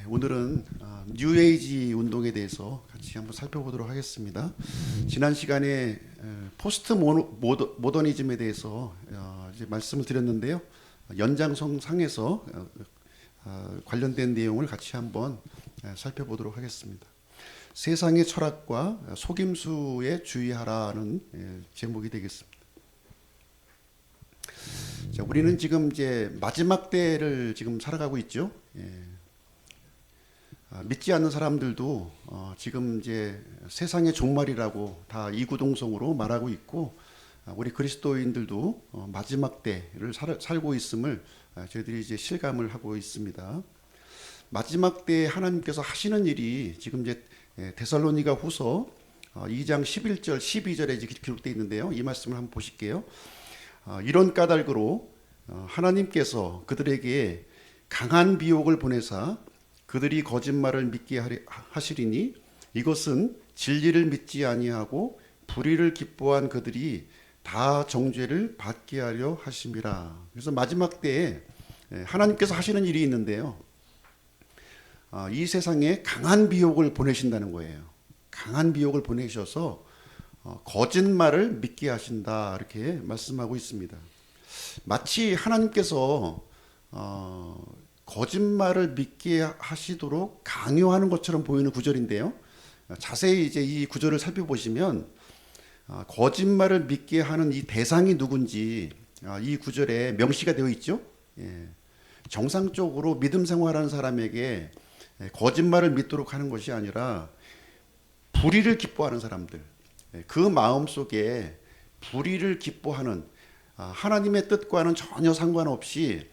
오늘은 뉴에이지 운동에 대해서 같이 한번 살펴보도록 하겠습니다. 지난 시간에 포스트 모더니즘에 대해서 이제 말씀을 드렸는데요. 연장선상에서 관련된 내용을 같이 한번 살펴보도록 하겠습니다. 세상의 철학과 속임수에 주의하라는 제목이 되겠습니다. 자, 우리는 지금 이제 마지막 때를 지금 살아가고 있죠. 믿지 않는 사람들도 지금 이제 세상의 종말이라고 다 이구동성으로 말하고 있고, 우리 그리스도인들도 마지막 때를 살고 있음을 저희들이 이제 실감을 하고 있습니다. 마지막 때 하나님께서 하시는 일이 지금 이제 데살로니가 후서 2장 11절 12절에 이제 기록되어 있는데요. 이 말씀을 한번 보실게요. 이런 까닭으로 하나님께서 그들에게 강한 비욕을 보내사 그들이 거짓말을 믿게 하시리니 이것은 진리를 믿지 아니하고 불의를 기뻐한 그들이 다 정죄를 받게 하려 하심이라. 그래서 마지막 때에 하나님께서 하시는 일이 있는데요. 이 세상에 강한 비욕을 보내신다는 거예요. 강한 비욕을 보내셔서 거짓말을 믿게 하신다, 이렇게 말씀하고 있습니다. 마치 하나님께서 거짓말을 믿게 하시도록 강요하는 것처럼 보이는 구절인데요. 자세히 이제 이 구절을 살펴보시면 거짓말을 믿게 하는 이 대상이 누군지 이 구절에 명시가 되어 있죠. 정상적으로 믿음 생활하는 사람에게 거짓말을 믿도록 하는 것이 아니라 불의를 기뻐하는 사람들, 그 마음 속에 불의를 기뻐하는, 하나님의 뜻과는 전혀 상관없이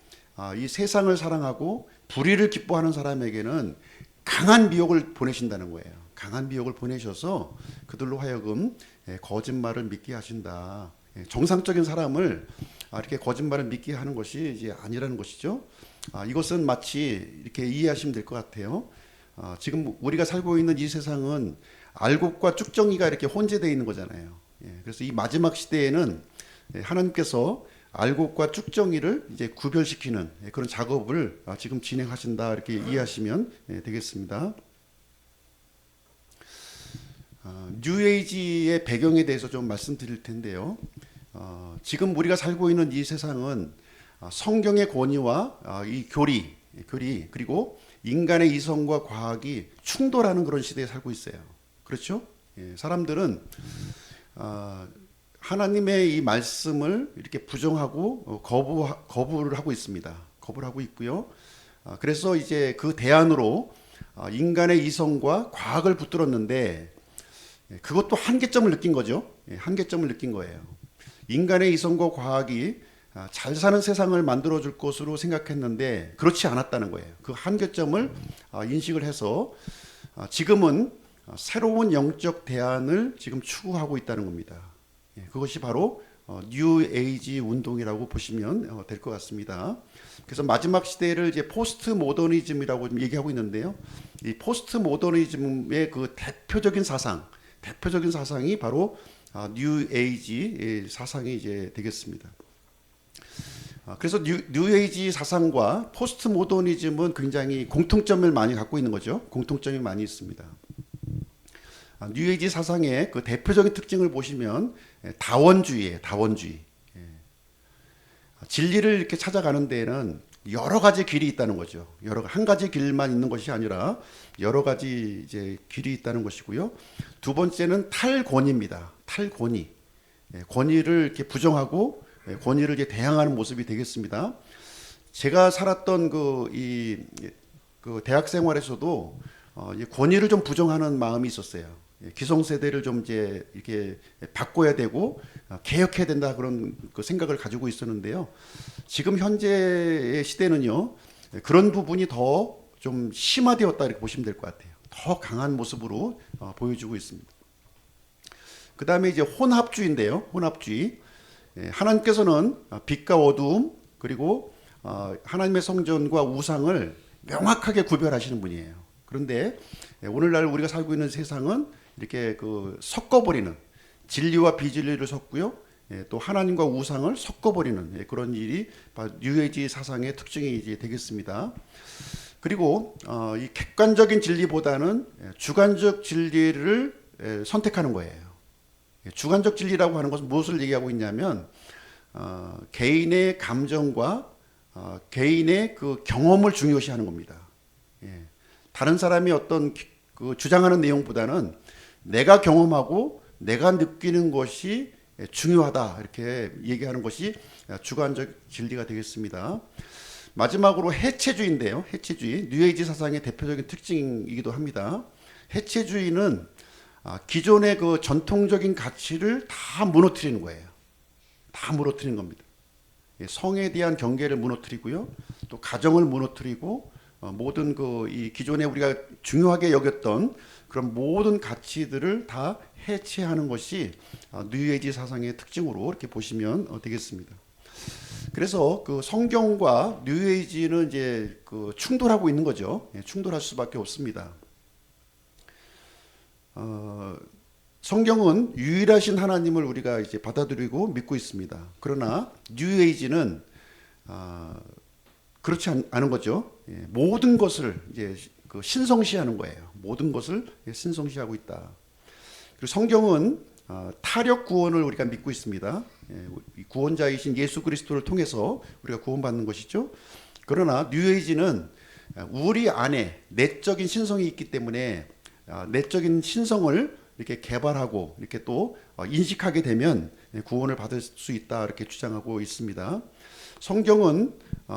이 세상을 사랑하고 불의를 기뻐하는 사람에게는 강한 미혹을 보내신다는 거예요. 강한 미혹을 보내셔서 그들로 하여금 거짓말을 믿게 하신다. 정상적인 사람을 이렇게 거짓말을 믿게 하는 것이 이제 아니라는 것이죠. 이것은 마치 이렇게 이해하시면 될 것 같아요. 지금 우리가 살고 있는 이 세상은 알곡과 쭉정이가 이렇게 혼재되어 있는 거잖아요. 그래서 이 마지막 시대에는 하나님께서 알곡과 쭉정이를 이제 구별시키는 그런 작업을 지금 진행하신다, 이렇게 이해하시면 되겠습니다. 뉴에이지의 배경에 대해서 좀 말씀드릴 텐데요. 지금 우리가 살고 있는 이 세상은 성경의 권위와 이 교리 그리고 인간의 이성과 과학이 충돌하는 그런 시대에 살고 있어요. 그렇죠? 사람들은 하나님의 이 말씀을 이렇게 부정하고 거부를 하고 있습니다. 거부를 하고 있고요. 그래서 이제 그 대안으로 인간의 이성과 과학을 붙들었는데, 그것도 한계점을 느낀 거죠. 한계점을 느낀 거예요. 인간의 이성과 과학이 잘 사는 세상을 만들어줄 것으로 생각했는데 그렇지 않았다는 거예요. 그 한계점을 인식을 해서 지금은 새로운 영적 대안을 지금 추구하고 있다는 겁니다. 그것이 바로 뉴에이지 운동이라고 보시면 될 것 같습니다. 그래서 마지막 시대를 이제 포스트 모더니즘이라고 좀 얘기하고 있는데요. 이 포스트 모더니즘의 그 대표적인 사상이 바로 뉴에이지 사상이 이제 되겠습니다. 그래서 뉴에이지 사상과 포스트 모더니즘은 굉장히 공통점을 많이 갖고 있는 거죠. 공통점이 많이 있습니다. 뉴에이지 사상의 그 대표적인 특징을 보시면 다원주의예요. 다원주의. 진리를 이렇게 찾아가는 데에는 여러 가지 길이 있다는 거죠. 한 가지 길만 있는 것이 아니라 여러 가지 이제 길이 있다는 것이고요. 두 번째는 탈권위입니다. 탈권위. 권위를 이렇게 부정하고 권위를 이제 대항하는 모습이 되겠습니다. 제가 살았던 그 대학 생활에서도 권위를 좀 부정하는 마음이 있었어요. 기성세대를 좀 이제 이렇게 바꿔야 되고 개혁해야 된다, 그런 그 생각을 가지고 있었는데요. 지금 현재의 시대는요, 그런 부분이 더 좀 심화되었다, 이렇게 보시면 될 것 같아요. 더 강한 모습으로 보여주고 있습니다. 그 다음에 이제 혼합주의인데요. 혼합주의. 하나님께서는 빛과 어두움 그리고 하나님의 성전과 우상을 명확하게 구별하시는 분이에요. 그런데 오늘날 우리가 살고 있는 세상은 이렇게 그 섞어버리는, 진리와 비진리를 섞고요, 또 하나님과 우상을 섞어버리는 그런 일이 뉴에이지 사상의 특징이 이제 되겠습니다. 그리고 이 객관적인 진리보다는 주관적 진리를 선택하는 거예요. 주관적 진리라고 하는 것은 무엇을 얘기하고 있냐면 개인의 감정과 개인의 그 경험을 중요시하는 겁니다. 다른 사람이 어떤 그 주장하는 내용보다는 내가 경험하고 내가 느끼는 것이 중요하다 이렇게 얘기하는 것이 주관적 진리가 되겠습니다. 마지막으로 해체주의인데요. 해체주의, 뉴에이지 사상의 대표적인 특징이기도 합니다. 해체주의는 기존의 그 전통적인 가치를 다 무너뜨리는 거예요. 다 무너뜨리는 겁니다. 성에 대한 경계를 무너뜨리고요. 또 가정을 무너뜨리고 모든 그 이 기존에 우리가 중요하게 여겼던 그런 모든 가치들을 다 해체하는 것이 뉴에이지 사상의 특징으로 이렇게 보시면 되겠습니다. 그래서 그 성경과 뉴에이지는 이제 그 충돌하고 있는 거죠. 충돌할 수밖에 없습니다. 성경은 유일하신 하나님을 우리가 이제 받아들이고 믿고 있습니다. 그러나 뉴에이지는 그렇지 않은 거죠. 모든 것을 이제 그 신성시하는 거예요. 모든 것을 신성시하고 있다. 그리고 성경은 타력 구원을 우리가 믿고 있습니다. 구원자이신 예수 그리스도를 통해서 우리가 구원받는 것이죠. 그러나 뉴에이지는 우리 안에 내적인 신성이 있기 때문에 내적인 신성을 이렇게 개발하고 이렇게 또 인식하게 되면 구원을 받을 수 있다 이렇게 주장하고 있습니다. 성경은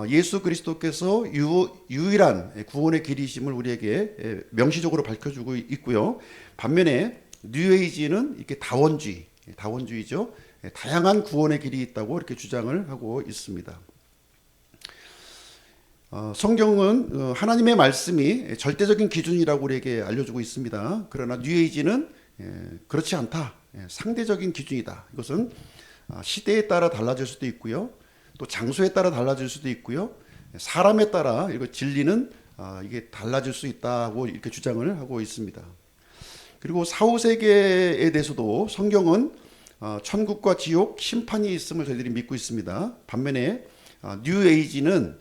예수 그리스도께서 유일한 구원의 길이심을 우리에게 명시적으로 밝혀주고 있고요. 반면에 뉴에이지는 이렇게 다원주의죠. 다양한 구원의 길이 있다고 이렇게 주장을 하고 있습니다. 성경은 하나님의 말씀이 절대적인 기준이라고 우리에게 알려주고 있습니다. 그러나 뉴에이지는 그렇지 않다. 상대적인 기준이다. 이것은 시대에 따라 달라질 수도 있고요. 또 장소에 따라 달라질 수도 있고요. 사람에 따라 이거 진리는 이게 달라질 수 있다고 이렇게 주장을 하고 있습니다. 그리고 사후세계에 대해서도 성경은 천국과 지옥, 심판이 있음을 저희들이 믿고 있습니다. 반면에 뉴에이지는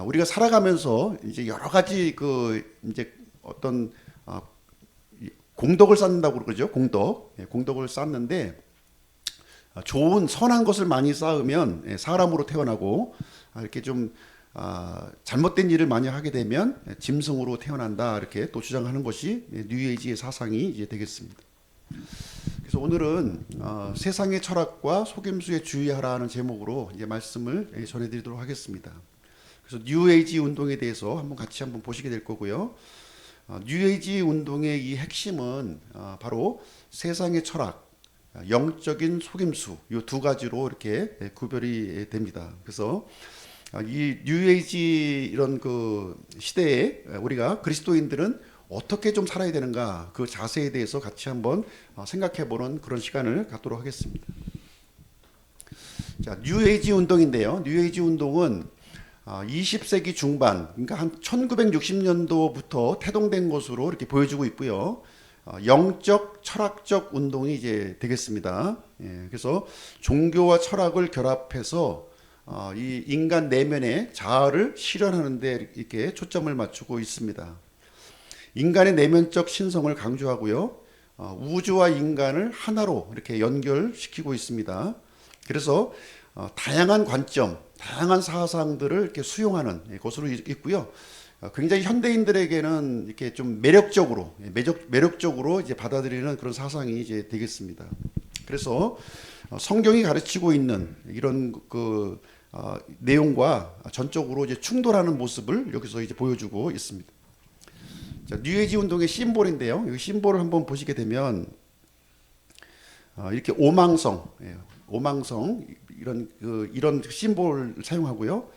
우리가 살아가면서 이제 여러 가지 그 이제 어떤 공덕을 쌓는다고 그러죠. 공덕을 쌓는데 좋은 선한 것을 많이 쌓으면 사람으로 태어나고 이렇게 좀 잘못된 일을 많이 하게 되면 짐승으로 태어난다 이렇게 또 주장하는 것이 뉴에이지의 사상이 이제 되겠습니다. 그래서 오늘은 세상의 철학과 속임수에 주의하라는 제목으로 이제 말씀을 전해드리도록 하겠습니다. 그래서 뉴에이지 운동에 대해서 같이 보시게 될 거고요. 뉴에이지 운동의 이 핵심은 바로 세상의 철학, 영적인 속임수 이 두 가지로 이렇게 구별이 됩니다. 그래서 이 뉴에이지 이런 그 시대에 우리가 그리스도인들은 어떻게 좀 살아야 되는가 그 자세에 대해서 같이 한번 생각해보는 그런 시간을 갖도록 하겠습니다. 자, 뉴에이지 운동인데요. 뉴에이지 운동은 20세기 중반, 그러니까 한 1960년도부터 태동된 것으로 이렇게 보여지고 있고요. 영적, 철학적 운동이 이제 되겠습니다. 그래서 종교와 철학을 결합해서 이 인간 내면의 자아를 실현하는 데 이렇게 초점을 맞추고 있습니다. 인간의 내면적 신성을 강조하고요. 우주와 인간을 하나로 이렇게 연결시키고 있습니다. 그래서 다양한 관점, 다양한 사상들을 이렇게 수용하는 것으로 있고요. 굉장히 현대인들에게는 이렇게 좀 매력적으로 이제 받아들이는 그런 사상이 이제 되겠습니다. 그래서 성경이 가르치고 있는 이런 그 내용과 전적으로 이제 충돌하는 모습을 여기서 이제 보여주고 있습니다. 자, 뉴에이지 운동의 심볼인데요. 이 심볼을 한번 보시게 되면 이렇게 오망성 이런 심볼을 사용하고요.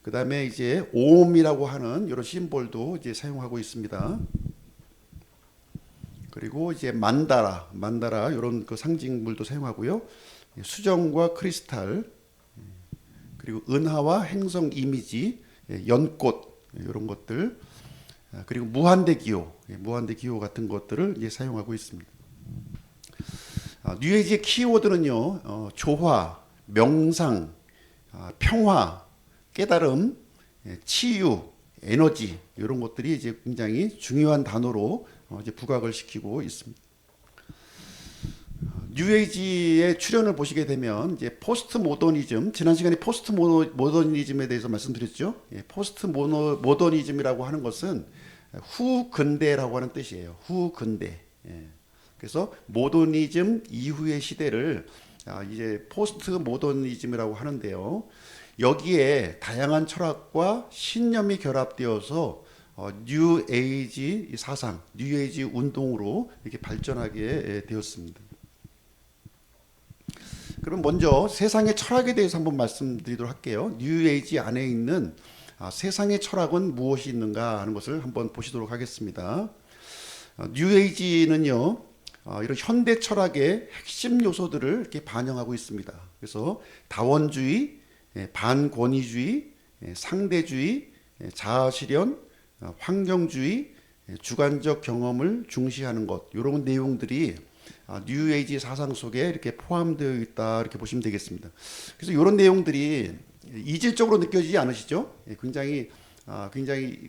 그 다음에 이제 오음이라고 하는 이런 심볼도 이제 사용하고 있습니다. 그리고 이제 만다라 이런 그 상징물도 사용하고요. 수정과 크리스탈, 그리고 은하와 행성 이미지, 연꽃 이런 것들, 그리고 무한대 기호 같은 것들을 이제 사용하고 있습니다. 뉴에이지의 키워드는요, 조화, 명상, 평화, 깨달음, 치유, 에너지 이런 것들이 이제 굉장히 중요한 단어로 이제 부각을 시키고 있습니다. 뉴에이지의 출현을 보시게 되면 이제 포스트 모더니즘, 지난 시간에 포스트 모더니즘에 대해서 말씀드렸죠. 예, 포스트 모더니즘이라고 하는 것은 후 근대라고 하는 뜻이에요. 후 근대. 예. 그래서 모더니즘 이후의 시대를 이제 포스트 모더니즘이라고 하는데요. 여기에 다양한 철학과 신념이 결합되어서 뉴 에이지 사상, 뉴 에이지 운동으로 이렇게 발전하게 되었습니다. 그럼 먼저 세상의 철학에 대해서 한번 말씀드리도록 할게요. 뉴 에이지 안에 있는 세상의 철학은 무엇이 있는가 하는 것을 한번 보시도록 하겠습니다. 뉴 에이지는요, 이런 현대 철학의 핵심 요소들을 이렇게 반영하고 있습니다. 그래서 다원주의, 반권위주의, 상대주의, 자아실현, 환경주의, 주관적 경험을 중시하는 것, 이런 내용들이 뉴에이지 사상 속에 이렇게 포함되어 있다, 이렇게 보시면 되겠습니다. 그래서 이런 내용들이 이질적으로 느껴지지 않으시죠? 굉장히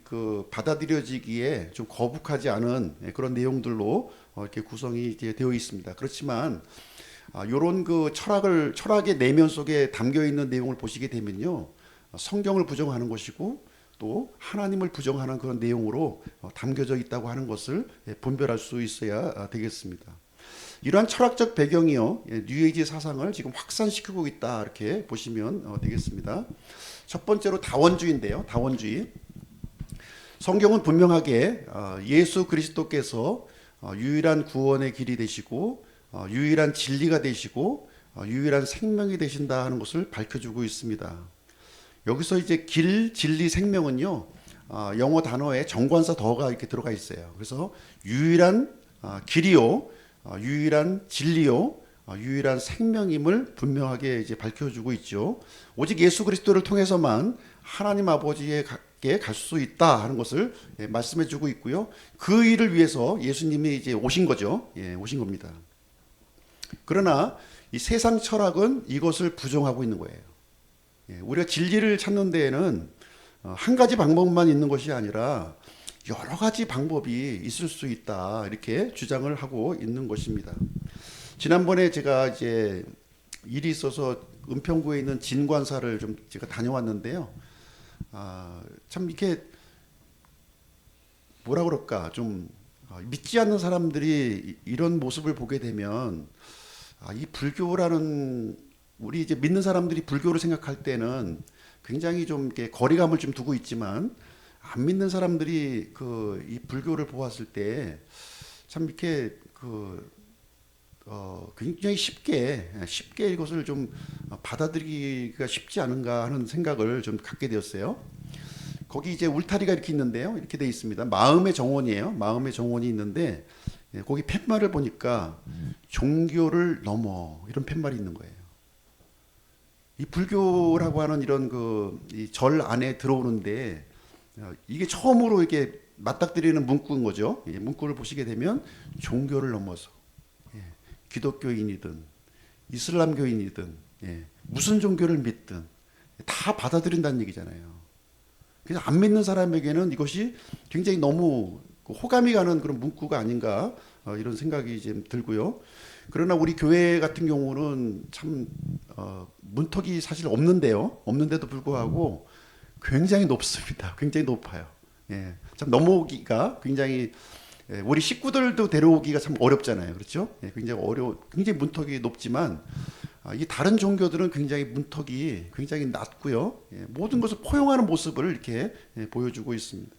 그 받아들여지기에 좀 거북하지 않은 그런 내용들로 이렇게 구성이 이제 되어 있습니다. 그렇지만 이런 그 철학의 내면 속에 담겨 있는 내용을 보시게 되면요, 성경을 부정하는 것이고 또 하나님을 부정하는 그런 내용으로 담겨져 있다고 하는 것을 분별할 수 있어야 되겠습니다. 이러한 철학적 배경이요, 뉴에이지 사상을 지금 확산시키고 있다, 이렇게 보시면 되겠습니다. 첫 번째로 다원주의인데요. 다원주의. 성경은 분명하게 예수 그리스도께서 유일한 구원의 길이 되시고 유일한 진리가 되시고 유일한 생명이 되신다 하는 것을 밝혀주고 있습니다. 여기서 이제 길, 진리, 생명은요, 영어 단어에 정관사 더가 이렇게 들어가 있어요. 그래서 유일한 길이요, 유일한 진리요, 유일한 생명임을 분명하게 이제 밝혀주고 있죠. 오직 예수 그리스도를 통해서만 하나님 아버지에게 갈 수 있다 하는 것을 말씀해주고 있고요. 그 일을 위해서 예수님이 이제 오신 거죠. 예, 오신 겁니다. 그러나 이 세상 철학은 이것을 부정하고 있는 거예요. 예, 우리가 진리를 찾는 데에는 한 가지 방법만 있는 것이 아니라 여러 가지 방법이 있을 수 있다, 이렇게 주장을 하고 있는 것입니다. 지난번에 제가 이제 일이 있어서 은평구에 있는 진관사를 좀 제가 다녀왔는데요. 참 이렇게 뭐라 그럴까, 좀 믿지 않는 사람들이 이런 모습을 보게 되면 이 불교라는, 우리 이제 믿는 사람들이 불교를 생각할 때는 굉장히 좀 이렇게 거리감을 좀 두고 있지만, 안 믿는 사람들이 이 불교를 보았을 때 참 이렇게 굉장히 쉽게 이것을 좀 받아들이기가 쉽지 않은가 하는 생각을 좀 갖게 되었어요. 거기 이제 울타리가 이렇게 있는데요. 이렇게 돼 있습니다. 마음의 정원이에요. 마음의 정원이 있는데 거기 팻말을 보니까 종교를 넘어, 이런 팻말이 있는 거예요. 이 불교라고 하는 이런 이 절 안에 들어오는데 이게 처음으로 이렇게 맞닥뜨리는 문구인 거죠. 문구를 보시게 되면 종교를 넘어서, 기독교인이든 이슬람교인이든 무슨 종교를 믿든 다 받아들인다는 얘기잖아요. 그래서 안 믿는 사람에게는 이것이 굉장히 너무 호감이 가는 그런 문구가 아닌가, 이런 생각이 좀 들고요. 그러나 우리 교회 같은 경우는 참 문턱이 사실 없는데도 불구하고 굉장히 높습니다. 굉장히 높아요. 예, 참 넘어오기가 굉장히, 우리 식구들도 데려오기가 참 어렵잖아요. 그렇죠? 예, 굉장히 문턱이 높지만 이 다른 종교들은 굉장히 문턱이 굉장히 낮고요. 예, 모든 것을 포용하는 모습을 이렇게 보여주고 있습니다.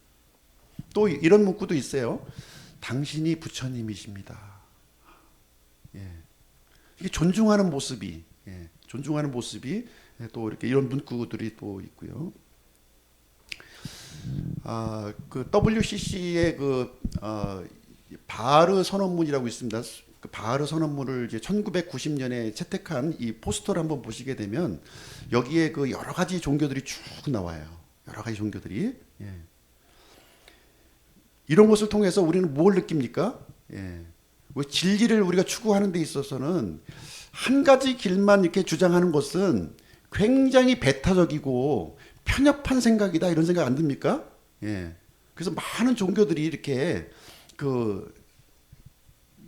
또 이런 문구도 있어요. 당신이 부처님이십니다. 예, 이게 존중하는 모습이 또 이렇게 이런 문구들이 또 있고요. 그 WCC의 바하르 선언문이라고 있습니다. 그 바하르 선언문을 이제 1990년에 채택한 이 포스터를 한번 보시게 되면 여기에 그 여러 가지 종교들이 쭉 나와요. 여러 가지 종교들이. 예. 이런 것을 통해서 우리는 뭘 느낍니까? 예. 진리를 우리가 추구하는 데 있어서는 한 가지 길만 이렇게 주장하는 것은 굉장히 배타적이고 편협한 생각이다, 이런 생각 안 듭니까? 예. 그래서 많은 종교들이 이렇게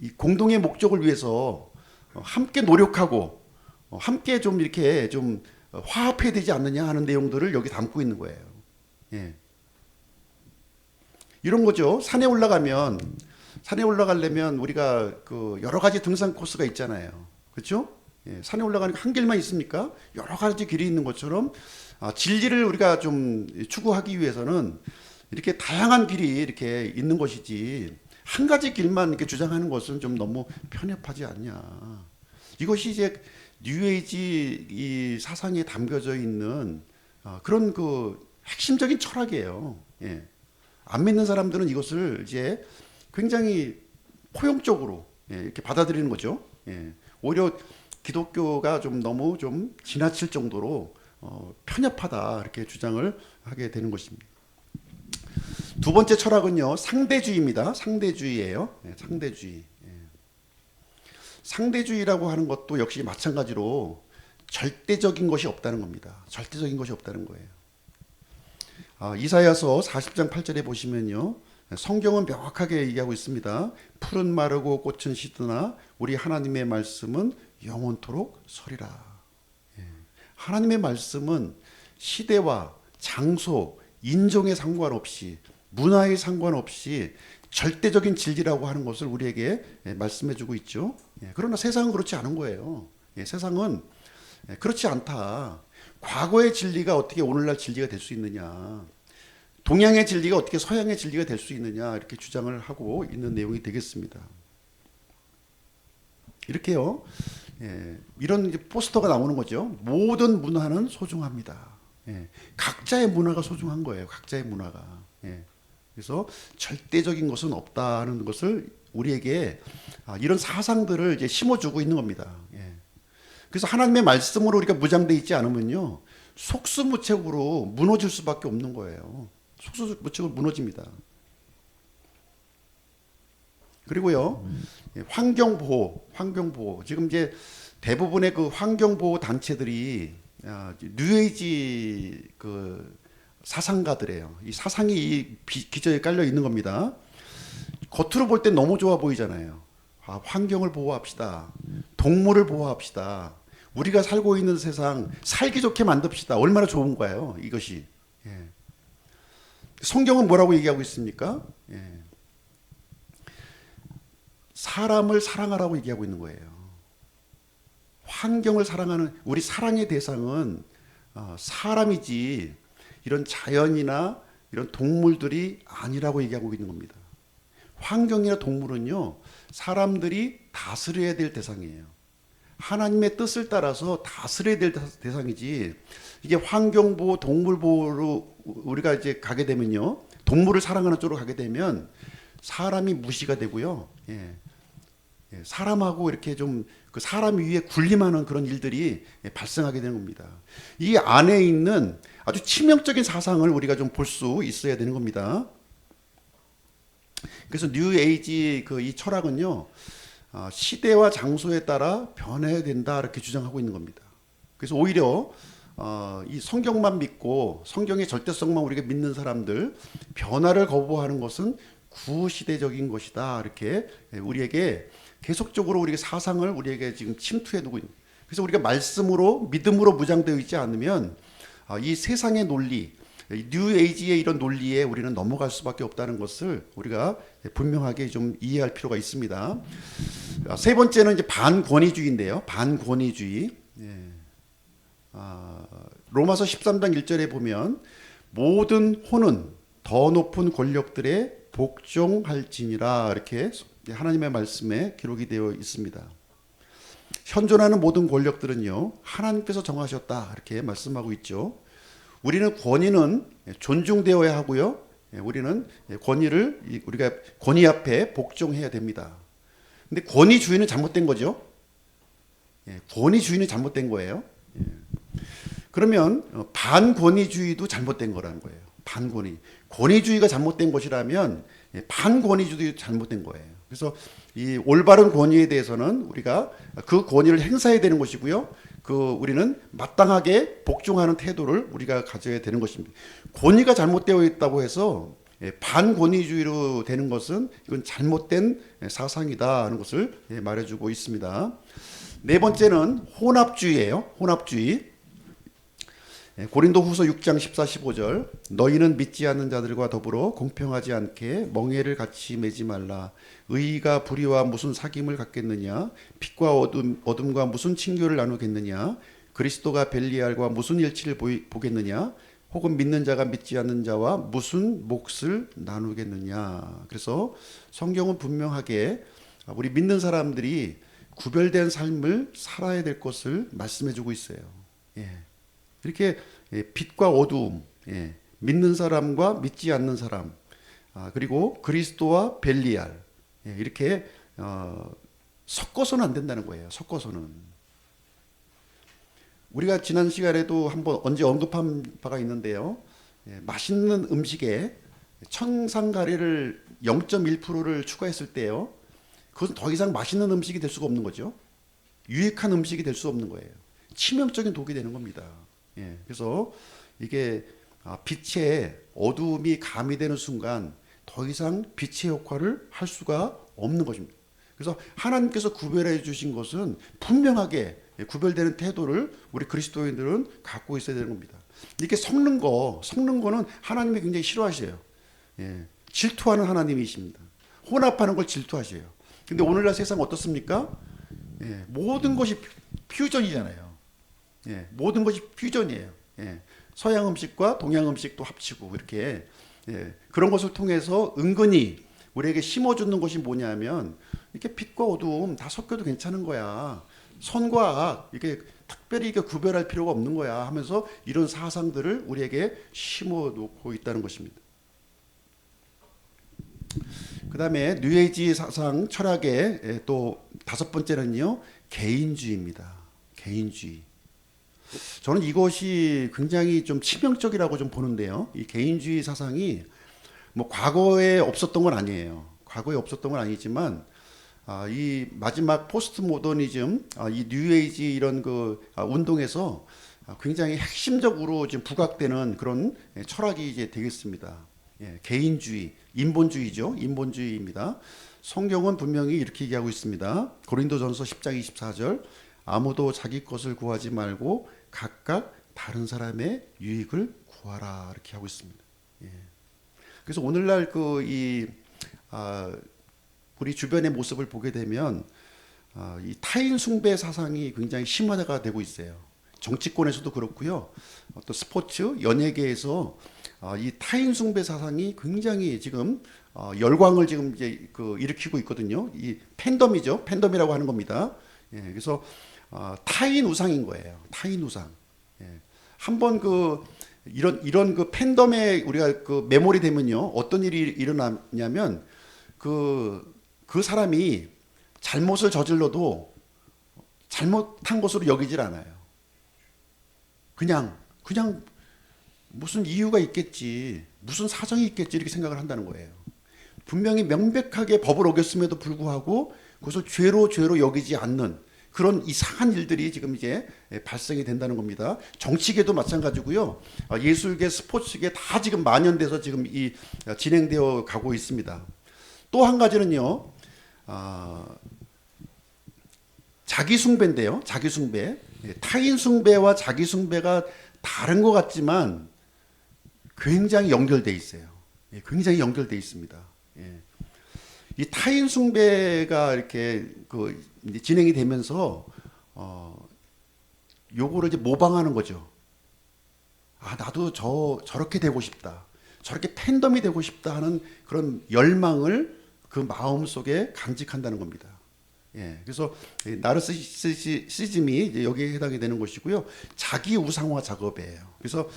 이 공동의 목적을 위해서 함께 노력하고 함께 좀 이렇게 좀 화합해야 되지 않느냐 하는 내용들을 여기 담고 있는 거예요. 예. 이런 거죠. 산에 올라가려면 우리가 여러 가지 등산 코스가 있잖아요. 그렇죠? 예. 산에 올라가는 게 한 길만 있습니까? 여러 가지 길이 있는 것처럼 진리를 우리가 좀 추구하기 위해서는 이렇게 다양한 길이 이렇게 있는 것이지 한 가지 길만 이렇게 주장하는 것은 좀 너무 편협하지 않냐. 이것이 이제 뉴에이지 이 사상에 담겨져 있는 그런 핵심적인 철학이에요. 예. 안 믿는 사람들은 이것을 이제 굉장히 포용적으로 이렇게 받아들이는 거죠. 예. 오히려 기독교가 좀 너무 좀 지나칠 정도로 편협하다 이렇게 주장을 하게 되는 것입니다. 두 번째 철학은요, 상대주의입니다. 상대주의예요. 상대주의. 상대주의라고 하는 것도 역시 마찬가지로 절대적인 것이 없다는 겁니다. 절대적인 것이 없다는 거예요. 이사야서 40장 8절에 보시면요, 성경은 명확하게 얘기하고 있습니다. 풀은 마르고 꽃은 시드나 우리 하나님의 말씀은 영원토록 서리라. 하나님의 말씀은 시대와 장소, 인종에 상관없이 문화에 상관없이 절대적인 진리라고 하는 것을 우리에게 말씀해주고 있죠. 그러나 세상은 그렇지 않은 거예요. 세상은 그렇지 않다. 과거의 진리가 어떻게 오늘날 진리가 될 수 있느냐, 동양의 진리가 어떻게 서양의 진리가 될 수 있느냐, 이렇게 주장을 하고 있는 내용이 되겠습니다. 이렇게요, 이런 포스터가 나오는 거죠. 모든 문화는 소중합니다. 각자의 문화가 소중한 거예요. 각자의 문화가. 그래서 절대적인 것은 없다는 것을 우리에게 이런 사상들을 이제 심어주고 있는 겁니다. 그래서 하나님의 말씀으로 우리가 무장되어 있지 않으면요, 속수무책으로 무너질 수밖에 없는 거예요. 속수무책으로 무너집니다. 그리고요, 환경보호. 지금 이제 대부분의 환경보호 단체들이 뉴에이지 사상가들이에요. 이 사상이 이 기저에 깔려 있는 겁니다. 겉으로 볼 때 너무 좋아 보이잖아요. 환경을 보호합시다. 동물을 보호합시다. 우리가 살고 있는 세상 살기 좋게 만듭시다. 얼마나 좋은 거예요, 이것이. 성경은 뭐라고 얘기하고 있습니까? 사람을 사랑하라고 얘기하고 있는 거예요. 환경을 사랑하는, 우리 사랑의 대상은 사람이지 이런 자연이나 이런 동물들이 아니라고 얘기하고 있는 겁니다. 환경이나 동물은요, 사람들이 다스려야 될 대상이에요. 하나님의 뜻을 따라서 다스려야 될 대상이지, 이게 환경보호, 동물보호로 우리가 이제 가게 되면요, 동물을 사랑하는 쪽으로 가게 되면 사람이 무시가 되고요, 사람하고 이렇게 좀 사람 위에 군림하는 그런 일들이 발생하게 되는 겁니다. 이 안에 있는 아주 치명적인 사상을 우리가 좀 볼 수 있어야 되는 겁니다. 그래서 뉴에이지 이 철학은요, 시대와 장소에 따라 변해야 된다 이렇게 주장하고 있는 겁니다. 그래서 오히려 이 성경만 믿고 성경의 절대성만 우리가 믿는 사람들, 변화를 거부하는 것은 구시대적인 것이다 이렇게 우리에게 계속적으로 우리가 사상을 우리에게 지금 침투해 두고 있는. 그래서 우리가 말씀으로 믿음으로 무장되어 있지 않으면 이 세상의 논리, 뉴에이지의 이런 논리에 우리는 넘어갈 수밖에 없다는 것을 우리가 분명하게 좀 이해할 필요가 있습니다. 세 번째는 이제 반권위주의인데요. 반권위주의. 로마서 13장 1절에 보면 모든 혼은 더 높은 권력들의 복종할지니라 이렇게 하나님의 말씀에 기록이 되어 있습니다. 현존하는 모든 권력들은요, 하나님께서 정하셨다 이렇게 말씀하고 있죠. 우리는 권위는 존중되어야 하고요, 우리는 권위를 우리가 권위 앞에 복종해야 됩니다. 근데 권위주의는 잘못된 거죠. 권위주의는 잘못된 거예요. 그러면 반권위주의도 잘못된 거라는 거예요. 권위주의가 잘못된 것이라면 반권위주의도 잘못된 거예요. 그래서 이 올바른 권위에 대해서는 우리가 그 권위를 행사해야 되는 것이고요, 우리는 마땅하게 복종하는 태도를 우리가 가져야 되는 것입니다. 권위가 잘못되어 있다고 해서 반권위주의로 되는 것은 이건 잘못된 사상이다 하는 것을 말해주고 있습니다. 네 번째는 혼합주의예요. 혼합주의. 고린도후서 6장 14, 15절 너희는 믿지 않는 자들과 더불어 공평하지 않게 멍에를 같이 매지 말라. 의의가 불의와 무슨 사귐을 갖겠느냐? 빛과 어둠과 무슨 친교를 나누겠느냐? 그리스도가 벨리알과 무슨 일치를 보겠느냐? 혹은 믿는 자가 믿지 않는 자와 무슨 몫을 나누겠느냐? 그래서 성경은 분명하게 우리 믿는 사람들이 구별된 삶을 살아야 될 것을 말씀해주고 있어요. 이렇게 빛과 어두움, 믿는 사람과 믿지 않는 사람, 그리고 그리스도와 벨리알, 이렇게 섞어서는 안 된다는 거예요. 섞어서는. 우리가 지난 시간에도 한번 언제 언급한 바가 있는데요. 맛있는 음식에 청산가리를 0.1%를 추가했을 때요. 그것은 더 이상 맛있는 음식이 될 수가 없는 거죠. 유익한 음식이 될 수 없는 거예요. 치명적인 독이 되는 겁니다. 그래서 이게 빛에 어두움이 가미되는 순간 더 이상 빛의 역할을 할 수가 없는 것입니다. 그래서 하나님께서 구별해 주신 것은 분명하게 구별되는 태도를 우리 그리스도인들은 갖고 있어야 되는 겁니다. 이렇게 섞는 거는 하나님이 굉장히 싫어하셔요. 질투하는 하나님이십니다. 혼합하는 걸 질투하셔요. 근데 오늘날 세상 어떻습니까? 모든 것이 퓨전이잖아요. 모든 것이 퓨전이에요. 서양 음식과 동양 음식도 합치고 이렇게 그런 것을 통해서 은근히 우리에게 심어주는 것이 뭐냐면 이렇게 빛과 어두움 다 섞여도 괜찮은 거야. 선과 악 이렇게 특별히 이게 구별할 필요가 없는 거야 하면서 이런 사상들을 우리에게 심어놓고 있다는 것입니다. 그 다음에 뉴에이지 사상 철학의 또 다섯 번째는요, 개인주의입니다. 개인주의. 저는 이것이 굉장히 좀 치명적이라고 좀 보는데요. 이 개인주의 사상이 뭐 과거에 없었던 건 아니에요. 과거에 없었던 건 아니지만 이 마지막 포스트 모더니즘, 이 뉴에이지 이런 운동에서 굉장히 핵심적으로 지금 부각되는 그런 철학이 이제 되겠습니다. 개인주의, 인본주의죠. 인본주의입니다. 성경은 분명히 이렇게 얘기하고 있습니다. 고린도전서 10장 24절 아무도 자기 것을 구하지 말고 각각 다른 사람의 유익을 구하라 이렇게 하고 있습니다. 그래서 오늘날 우리 주변의 모습을 보게 되면 이 타인 숭배 사상이 굉장히 심화가 되고 있어요. 정치권에서도 그렇고요. 또 스포츠, 연예계에서 이 타인 숭배 사상이 굉장히 지금 열광을 지금 이제 일으키고 있거든요. 이 팬덤이죠. 팬덤이라고 하는 겁니다. 그래서 타인 우상인 거예요. 타인 우상. 한번 이런 팬덤에 우리가 매몰이 되면요, 어떤 일이 일어나냐면 그 사람이 잘못을 저질러도 잘못한 것으로 여기질 않아요. 그냥 무슨 이유가 있겠지, 무슨 사정이 있겠지 이렇게 생각을 한다는 거예요. 분명히 명백하게 법을 어겼음에도 불구하고 그것을 죄로 여기지 않는 그런 이상한 일들이 지금 이제 발생이 된다는 겁니다. 정치계도 마찬가지고요. 예술계, 스포츠계 다 지금 만연돼서 지금 진행되어 가고 있습니다. 또 한 가지는요, 자기 숭배인데요. 자기 숭배. 타인 숭배와 자기 숭배가 다른 것 같지만 굉장히 연결돼 있어요. 굉장히 연결돼 있습니다. 이 타인 숭배가 이렇게 이제 진행이 되면서 요거를 이제 모방하는 거죠. 나도 저렇게 되고 싶다. 저렇게 팬덤이 되고 싶다 하는 그런 열망을 그 마음 속에 간직한다는 겁니다. 그래서 나르시시즘이 이제 여기에 해당이 되는 것이고요. 자기 우상화 작업이에요. 그래서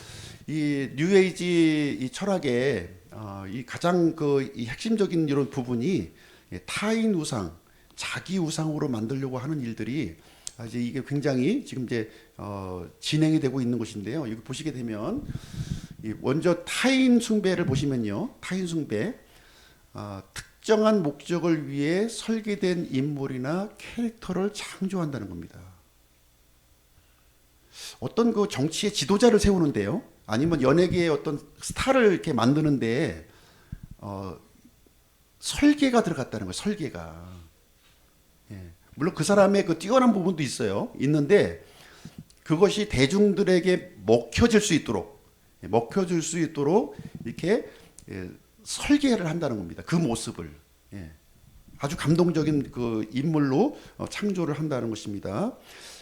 이 뉴에이지 이 철학의 이 가장 이 핵심적인 이런 부분이 타인 우상, 자기 우상으로 만들려고 하는 일들이 이제 이게 굉장히 지금 이제 진행이 되고 있는 것인데요. 이거 보시게 되면 먼저 타인 숭배를 보시면요, 타인 숭배, 특정한 목적을 위해 설계된 인물이나 캐릭터를 창조한다는 겁니다. 어떤 그 정치의 지도자를 세우는데요. 아니면 연예계의 어떤 스타를 이렇게 만드는데 설계가 들어갔다는 거예요. 설계가. 예. 물론 그 사람의 그 뛰어난 부분도 있어요. 있는데 그것이 대중들에게 먹혀질 수 있도록 이렇게 설계를 한다는 겁니다. 그 모습을 아주 감동적인 그 인물로 창조를 한다는 것입니다.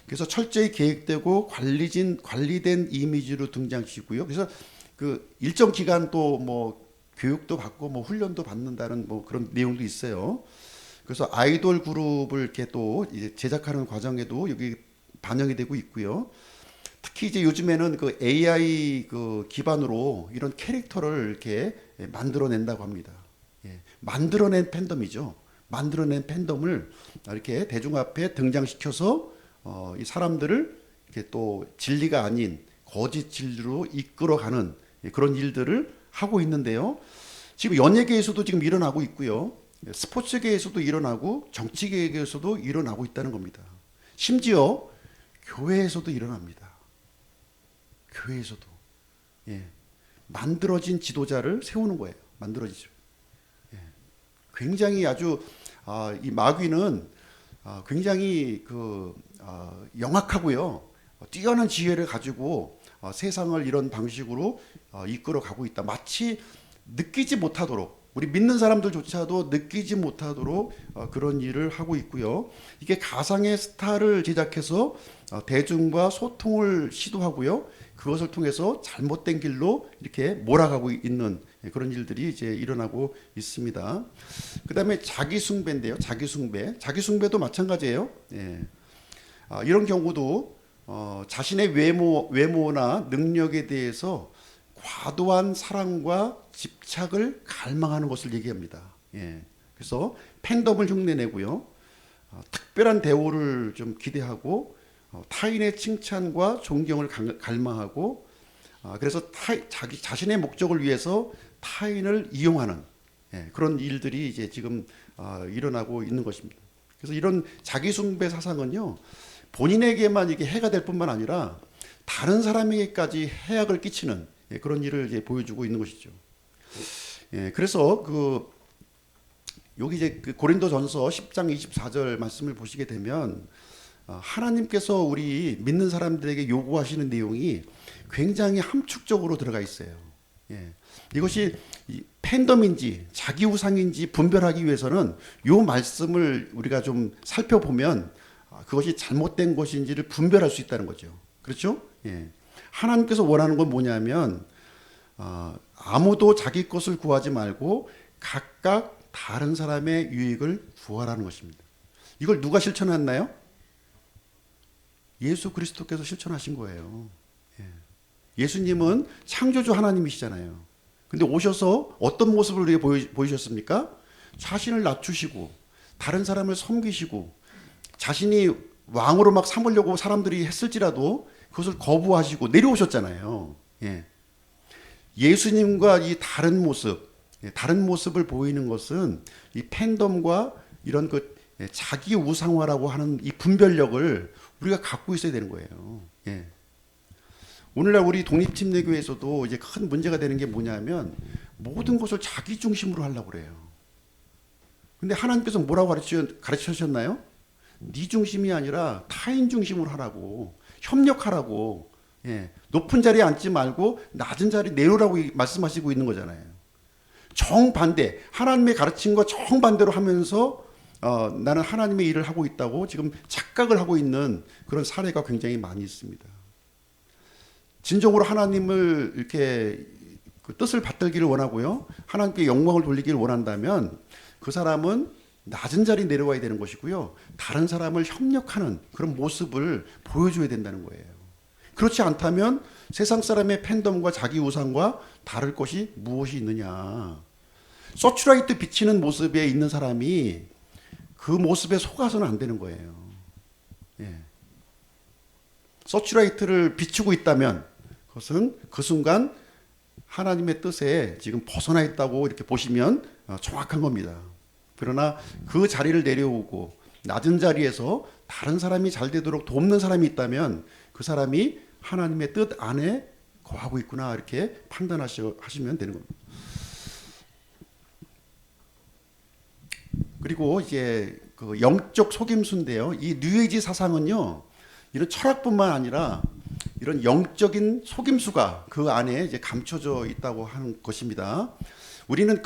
그래서 철저히 계획되고 관리된 이미지로 등장시키고요. 그래서 그 일정 기간 또 뭐 교육도 받고 뭐 훈련도 받는다는 뭐 그런 내용도 있어요. 그래서 아이돌 그룹을 이렇게 또 이제 제작하는 과정에도 여기 반영이 되고 있고요. 특히 이제 요즘에는 그 AI 그 기반으로 이런 캐릭터를 이렇게 만들어낸다고 합니다. 만들어낸 팬덤이죠. 만들어낸 팬덤을 이렇게 대중 앞에 등장시켜서 이 사람들을 이렇게 또 진리가 아닌 거짓 진리로 이끌어가는 그런 일들을 하고 있는데요. 지금 연예계에서도 지금 일어나고 있고요. 스포츠계에서도 일어나고 정치계에서도 일어나고 있다는 겁니다. 심지어 교회에서도 일어납니다. 교회에서도 만들어진 지도자를 세우는 거예요. 만들어지죠. 굉장히 아주 이 마귀는 굉장히 영악하고요. 뛰어난 지혜를 가지고 세상을 이런 방식으로 이끌어 가고 있다. 마치 느끼지 못하도록 우리 믿는 사람들조차도 느끼지 못하도록 그런 일을 하고 있고요. 이게 가상의 스타를 제작해서 대중과 소통을 시도하고요. 그것을 통해서 잘못된 길로 이렇게 몰아가고 있는 그런 일들이 이제 일어나고 있습니다. 그다음에 자기 숭배인데요. 자기 숭배도 마찬가지예요. 이런 경우도 자신의 외모나 능력에 대해서 과도한 사랑과 집착을 갈망하는 것을 얘기합니다. 그래서 팬덤을 흉내내고요. 특별한 대우를 좀 기대하고 타인의 칭찬과 존경을 갈망하고 그래서 자기 자신의 목적을 위해서 타인을 이용하는 그런 일들이 이제 지금 일어나고 있는 것입니다. 그래서 이런 자기 숭배 사상은요. 본인에게만 이게 해가 될 뿐만 아니라 다른 사람에게까지 해악을 끼치는 그런 일을 이제 보여주고 있는 것이죠. 그래서 여기 이제 그 고린도전서 10장 24절 말씀을 보시게 되면 하나님께서 우리 믿는 사람들에게 요구하시는 내용이 굉장히 함축적으로 들어가 있어요. 이것이 팬덤인지 자기 우상인지 분별하기 위해서는 이 말씀을 우리가 좀 살펴보면 그것이 잘못된 것인지를 분별할 수 있다는 거죠. 그렇죠? 하나님께서 원하는 건 뭐냐면 아무도 자기 것을 구하지 말고 각각 다른 사람의 유익을 구하라는 것입니다. 이걸 누가 실천했나요? 예수 그리스도께서 실천하신 거예요. 예수님은 창조주 하나님이시잖아요. 근데 오셔서 어떤 모습을 우리에게 보이셨습니까? 자신을 낮추시고 다른 사람을 섬기시고 자신이 왕으로 막 삼으려고 사람들이 했을지라도 그것을 거부하시고 내려오셨잖아요. 예수님과 이 다른 모습을 보이는 것은 이 팬덤과 이런 자기 우상화라고 하는 이 분별력을 우리가 갖고 있어야 되는 거예요. 오늘날 우리 독립침례교회에서도 이제 큰 문제가 되는 게 뭐냐면 모든 것을 자기 중심으로 하려고 그래요. 근데 하나님께서 뭐라고 가르치셨나요? 네 중심이 아니라 타인 중심으로 하라고, 협력하라고, 높은 자리에 앉지 말고 낮은 자리에 내려오라고 말씀하시고 있는 거잖아요. 정반대, 하나님의 가르친 거 정반대로 하면서 나는 하나님의 일을 하고 있다고 지금 착각을 하고 있는 그런 사례가 굉장히 많이 있습니다. 진정으로 하나님을 이렇게 그 뜻을 받들기를 원하고요. 하나님께 영광을 돌리기를 원한다면 그 사람은 낮은 자리에 내려와야 되는 것이고요. 다른 사람을 협력하는 그런 모습을 보여줘야 된다는 거예요. 그렇지 않다면 세상 사람의 팬덤과 자기 우상과 다를 것이 무엇이 있느냐. 서츄라이트 비치는 모습에 있는 사람이 그 모습에 속아서는 안 되는 거예요. 서츄라이트를 비추고 있다면 그것은 그 순간 하나님의 뜻에 지금 벗어나 있다고 이렇게 보시면 정확한 겁니다. 그러나 그 자리를 내려오고 낮은 자리에서 다른 사람이 잘 되도록 돕는 사람이 있다면 그 사람이 하나님의 뜻 안에 거하고 있구나 이렇게 판단하시면 되는 겁니다. 그리고 이제 그 영적 속임수인데요. 이 뉴에이지 사상은요, 이런 철학뿐만 아니라 이런 영적인 속임수가 그 안에 이제 감춰져 있다고 하는 것입니다. 우리는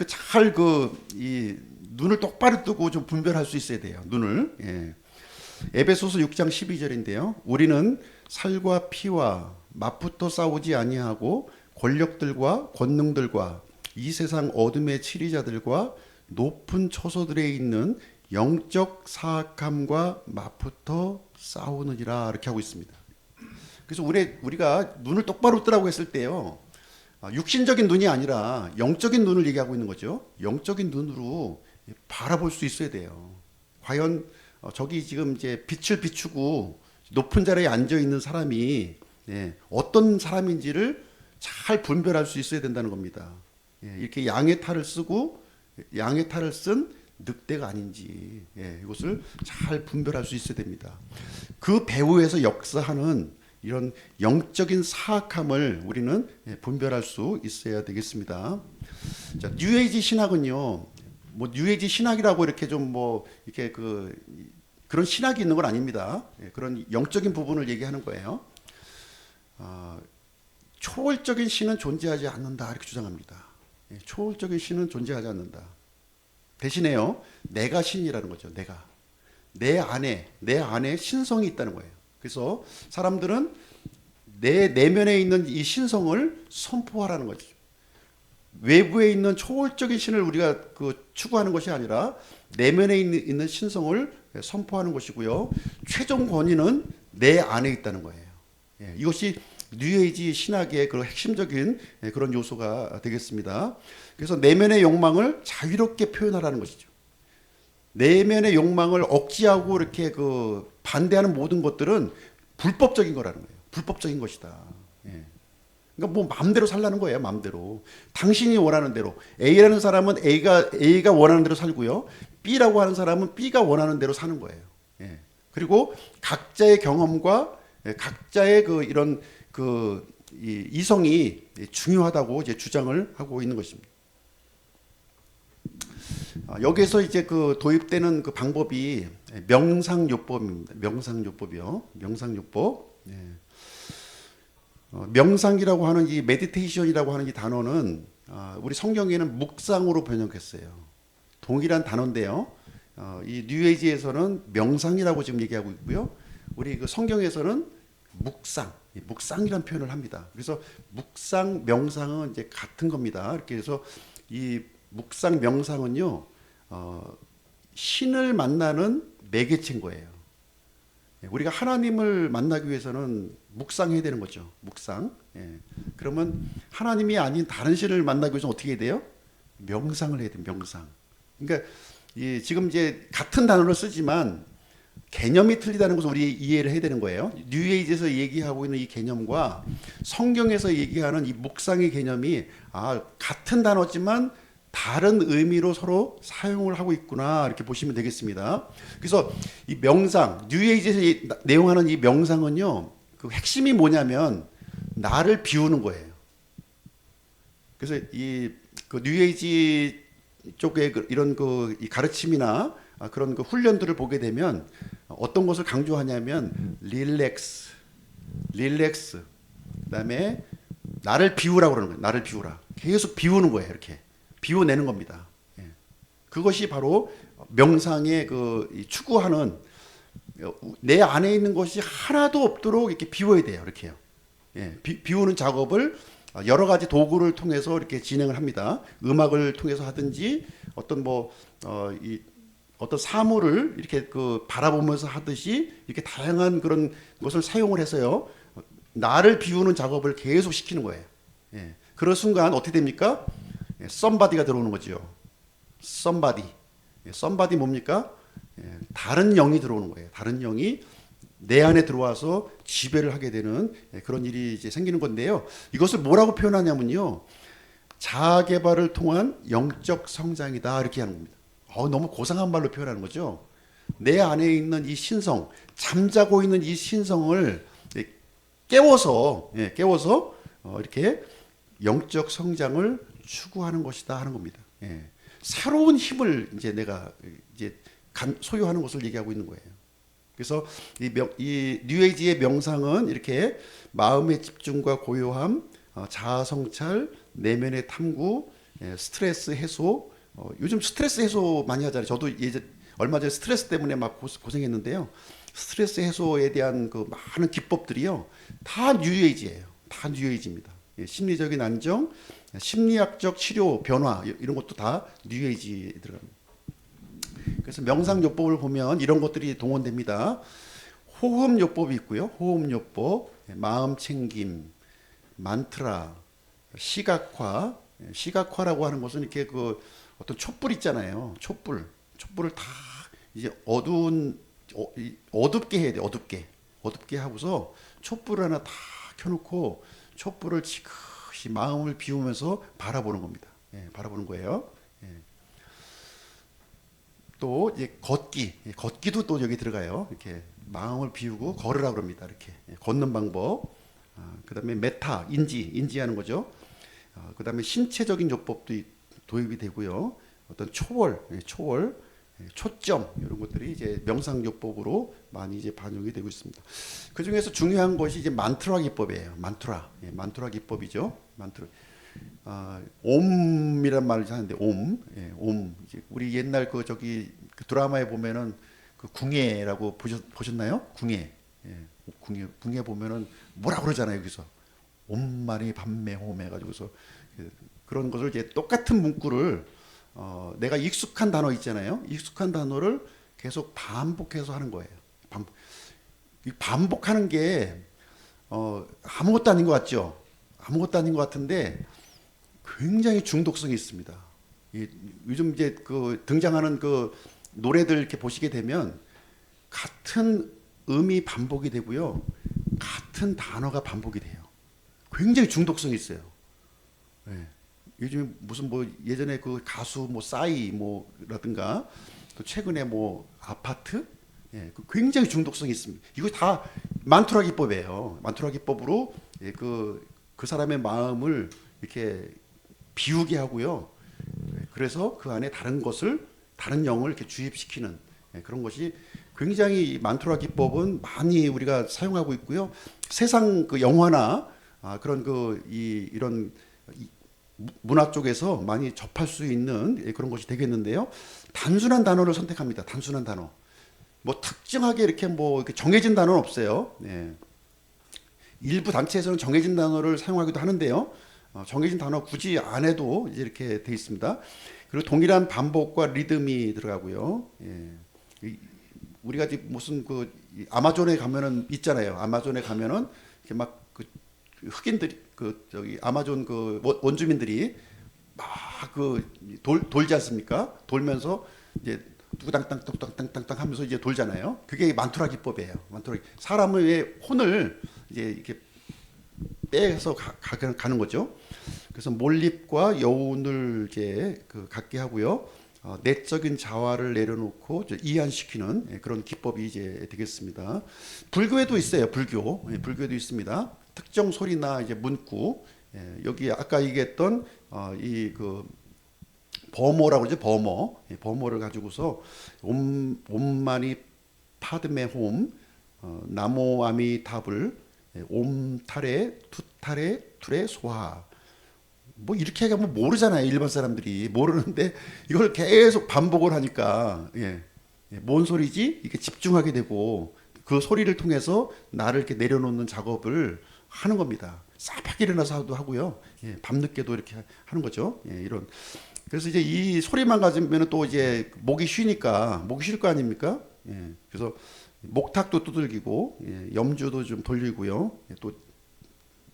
이 눈을 똑바로 뜨고 좀 분별할 수 있어야 돼요. 눈을. 예. 에베소서 6장 12절인데요. 우리는 살과 피와 맞붙어 싸우지 아니하고 권력들과 권능들과 이 세상 어둠의 치리자들과 높은 초소들에 있는 영적 사악함과 맞붙어 싸우느니라 이렇게 하고 있습니다. 그래서 우리가 눈을 똑바로 뜨라고 했을 때요, 육신적인 눈이 아니라 영적인 눈을 얘기하고 있는 거죠. 영적인 눈으로 바라볼 수 있어야 돼요. 과연 저기 지금 이제 빛을 비추고 높은 자리에 앉아 있는 사람이 어떤 사람인지를 잘 분별할 수 있어야 된다는 겁니다. 이렇게 양의 탈을 쓰고 양의 탈을 쓴 늑대가 아닌지 이것을 잘 분별할 수 있어야 됩니다. 그 배후에서 역사하는 이런 영적인 사악함을 우리는 분별할 수 있어야 되겠습니다. 자, 뉴에이지 신학은요, 뭐 뉴에이지 신학이라고 이렇게 좀 뭐 이렇게 그런 신학이 있는 건 아닙니다. 그런 영적인 부분을 얘기하는 거예요. 초월적인 신은 존재하지 않는다 이렇게 주장합니다. 초월적인 신은 존재하지 않는다. 대신에요, 내가 신이라는 거죠. 내 안에 신성이 있다는 거예요. 그래서 사람들은 내 내면에 있는 이 신성을 선포하라는 거죠. 외부에 있는 초월적인 신을 우리가 추구하는 것이 아니라 내면에 있는 신성을 선포하는 것이고요. 최종 권위는 내 안에 있다는 거예요. 이것이 뉴에이지 신학의 그런 핵심적인 그런 요소가 되겠습니다. 그래서 내면의 욕망을 자유롭게 표현하라는 것이죠. 내면의 욕망을 억제하고 이렇게 반대하는 모든 것들은 불법적인 거라는 거예요. 불법적인 것이다. 그러니까 뭐 마음대로 살라는 거예요. 마음대로. 당신이 원하는 대로. A라는 사람은 A가 원하는 대로 살고요. B라고 하는 사람은 B가 원하는 대로 사는 거예요. 그리고 각자의 경험과 각자의 이런 이성이 중요하다고 이제 주장을 하고 있는 것입니다. 여기에서 이제 도입되는 방법이 명상요법입니다. 명상요법이요. 명상요법. 명상이라고 하는 이 메디테이션이라고 하는 이 단어는 우리 성경에는 묵상으로 번역했어요. 동일한 단어인데요. 이 뉴에이지에서는 명상이라고 지금 얘기하고 있고요. 우리 성경에서는 묵상이라는 표현을 합니다. 그래서 묵상, 명상은 이제 같은 겁니다. 이렇게 해서 이 묵상, 명상은요, 신을 만나는 매개체인 거예요. 우리가 하나님을 만나기 위해서는 묵상해야 되는 거죠. 묵상. 그러면 하나님이 아닌 다른 신을 만나기 위해서 어떻게 해야 돼요? 명상을 해야 돼요. 명상. 그러니까 지금 이제 같은 단어를 쓰지만 개념이 틀리다는 것을 우리 이해를 해야 되는 거예요. 뉴에이지에서 얘기하고 있는 이 개념과 성경에서 얘기하는 이 묵상의 개념이 같은 단어지만 다른 의미로 서로 사용을 하고 있구나 이렇게 보시면 되겠습니다. 그래서 이 명상, 뉴에이지에서 내용하는 이 명상은요, 핵심이 뭐냐면 나를 비우는 거예요. 그래서 이 뉴에이지 쪽의 이런 이 가르침이나 그런 훈련들을 보게 되면 어떤 것을 강조하냐면 릴렉스, 그다음에 나를 비우라고 그러는 거예요. 나를 비우라. 계속 비우는 거예요. 이렇게 비워내는 겁니다. 그것이 바로 명상의 추구하는 내 안에 있는 것이 하나도 없도록 이렇게 비워야 돼요. 이렇게요. 비우는 작업을 여러 가지 도구를 통해서 이렇게 진행을 합니다. 음악을 통해서 하든지 어떤 어떤 사물을 이렇게 바라보면서 하듯이 이렇게 다양한 그런 것을 사용을 해서요, 나를 비우는 작업을 계속 시키는 거예요. 그런 순간 어떻게 됩니까? somebody가 들어오는 거죠. somebody 뭡니까? 다른 영이 들어오는 거예요. 다른 영이 내 안에 들어와서 지배를 하게 되는 그런 일이 이제 생기는 건데요. 이것을 뭐라고 표현하냐면요, 자아 개발을 통한 영적 성장이다 이렇게 하는 겁니다. 너무 고상한 말로 표현하는 거죠. 내 안에 있는 이 신성, 잠자고 있는 이 신성을 깨워서 깨워서 이렇게 영적 성장을 추구하는 것이다 하는 겁니다. 예. 새로운 힘을 이제 내가 이제 소유하는 것을 얘기하고 있는 거예요. 그래서 이 뉴에이지의 명상은 이렇게 마음의 집중과 고요함, 자아 성찰, 내면의 탐구, 스트레스 해소. 요즘 스트레스 해소 많이 하잖아요. 저도 얼마 전에 스트레스 때문에 막 고생했는데요. 스트레스 해소에 대한 그 많은 기법들이요, 다 뉴에이지예요. 다 뉴에이지입니다. 심리적인 안정, 심리학적 치료 변화 이런 것도 다 뉴에이지에 들어갑니다. 그래서 명상요법을 보면 이런 것들이 동원됩니다. 호흡요법이 있고요. 호흡요법, 마음 챙김, 만트라, 시각화. 시각화라고 하는 것은 이렇게 그 어떤 촛불 있잖아요. 촛불을 다 이제 어둡게 해야 돼. 어둡게 하고서 촛불 하나 다 켜놓고 촛불을 지그시 마음을 비우면서 바라보는 겁니다. 바라보는 거예요. 또 이제 걷기도 또 여기 들어가요. 이렇게 마음을 비우고 걸으라 그럽니다. 이렇게 걷는 방법. 그다음에 메타 인지하는 거죠. 그다음에 신체적인 요법도 도입이 되고요. 어떤 초월, 초점 이런 것들이 이제 명상 요법으로 많이 이제 반영이 되고 있습니다. 그 중에서 중요한 것이 이제 만트라 기법이에요. 만트라 기법이죠. 만트라. 옴이란 말을 하는데 옴. 이제 우리 옛날 그 드라마에 보면은 그 궁예라고 보셨나요? 궁예. 궁예 보면은 뭐라 그러잖아요. 여기서 옴마니 밤매 홈 해가지고서 그런 것을 이제 똑같은 문구를 내가 익숙한 단어 있잖아요. 익숙한 단어를 계속 반복해서 하는 거예요. 반복하는 게 아무것도 아닌 것 같죠. 아무것도 아닌 것 같은데 굉장히 중독성이 있습니다. 요즘 이제 그 등장하는 그 노래들 이렇게 보시게 되면 같은 음이 반복이 되고요, 같은 단어가 반복이 돼요. 굉장히 중독성이 있어요. 네. 요즘 무슨 뭐 예전에 그 가수 뭐 싸이 뭐라든가 또 최근에 뭐 아파트, 굉장히 중독성이 있습니다. 이거 다 만투라 기법이에요. 만투라 기법으로 그 사람의 마음을 이렇게 비우게 하고요. 그래서 그 안에 다른 영을 이렇게 주입시키는 그런 것이 굉장히 만투라 기법은 많이 우리가 사용하고 있고요. 세상 그 영화나 그런 이런 문화 쪽에서 많이 접할 수 있는 그런 것이 되겠는데요. 단순한 단어를 선택합니다. 단순한 단어. 뭐 특정하게 이렇게 정해진 단어는 없어요. 일부 단체에서는 정해진 단어를 사용하기도 하는데요. 정해진 단어 굳이 안 해도 이제 이렇게 돼 있습니다. 그리고 동일한 반복과 리듬이 들어가고요. 우리가 무슨 아마존에 가면은 있잖아요. 아마존에 가면은 이렇게 막 흑인들이 아마존 원주민들이 막 돌지 않습니까? 돌면서 이제 뚜땅땅 뚝땅땅땅땅 하면서 이제 돌잖아요. 그게 만투라 기법이에요. 사람의 혼을 이제 이렇게 빼서 가는 거죠. 그래서 몰입과 여운을 이제 갖게 하고요. 내적인 자화를 내려놓고 이완시키는 그런 기법이 이제 되겠습니다. 불교에도 있어요. 불교에도 있습니다. 특정 소리나 이제 문구, 여기 아까 얘기했던 버머라고 그러죠. 버머를 가지고서 옴마니 파드메 홈, 나모 아미타불, 옴타레 투타레 투레 소하. 뭐 이렇게 하면 모르잖아요. 일반 사람들이 모르는데 이걸 계속 반복을 하니까 뭔 소리지? 이렇게 집중하게 되고 그 소리를 통해서 나를 이렇게 내려놓는 작업을 하는 겁니다. 새벽 일어나서 하고요. 밤늦게도 이렇게 하는 거죠. 이런. 그래서 이제 이 소리만 가지면 또 이제 목이 쉴 거 아닙니까? 그래서 목탁도 두들기고 염주도 좀 돌리고요. 또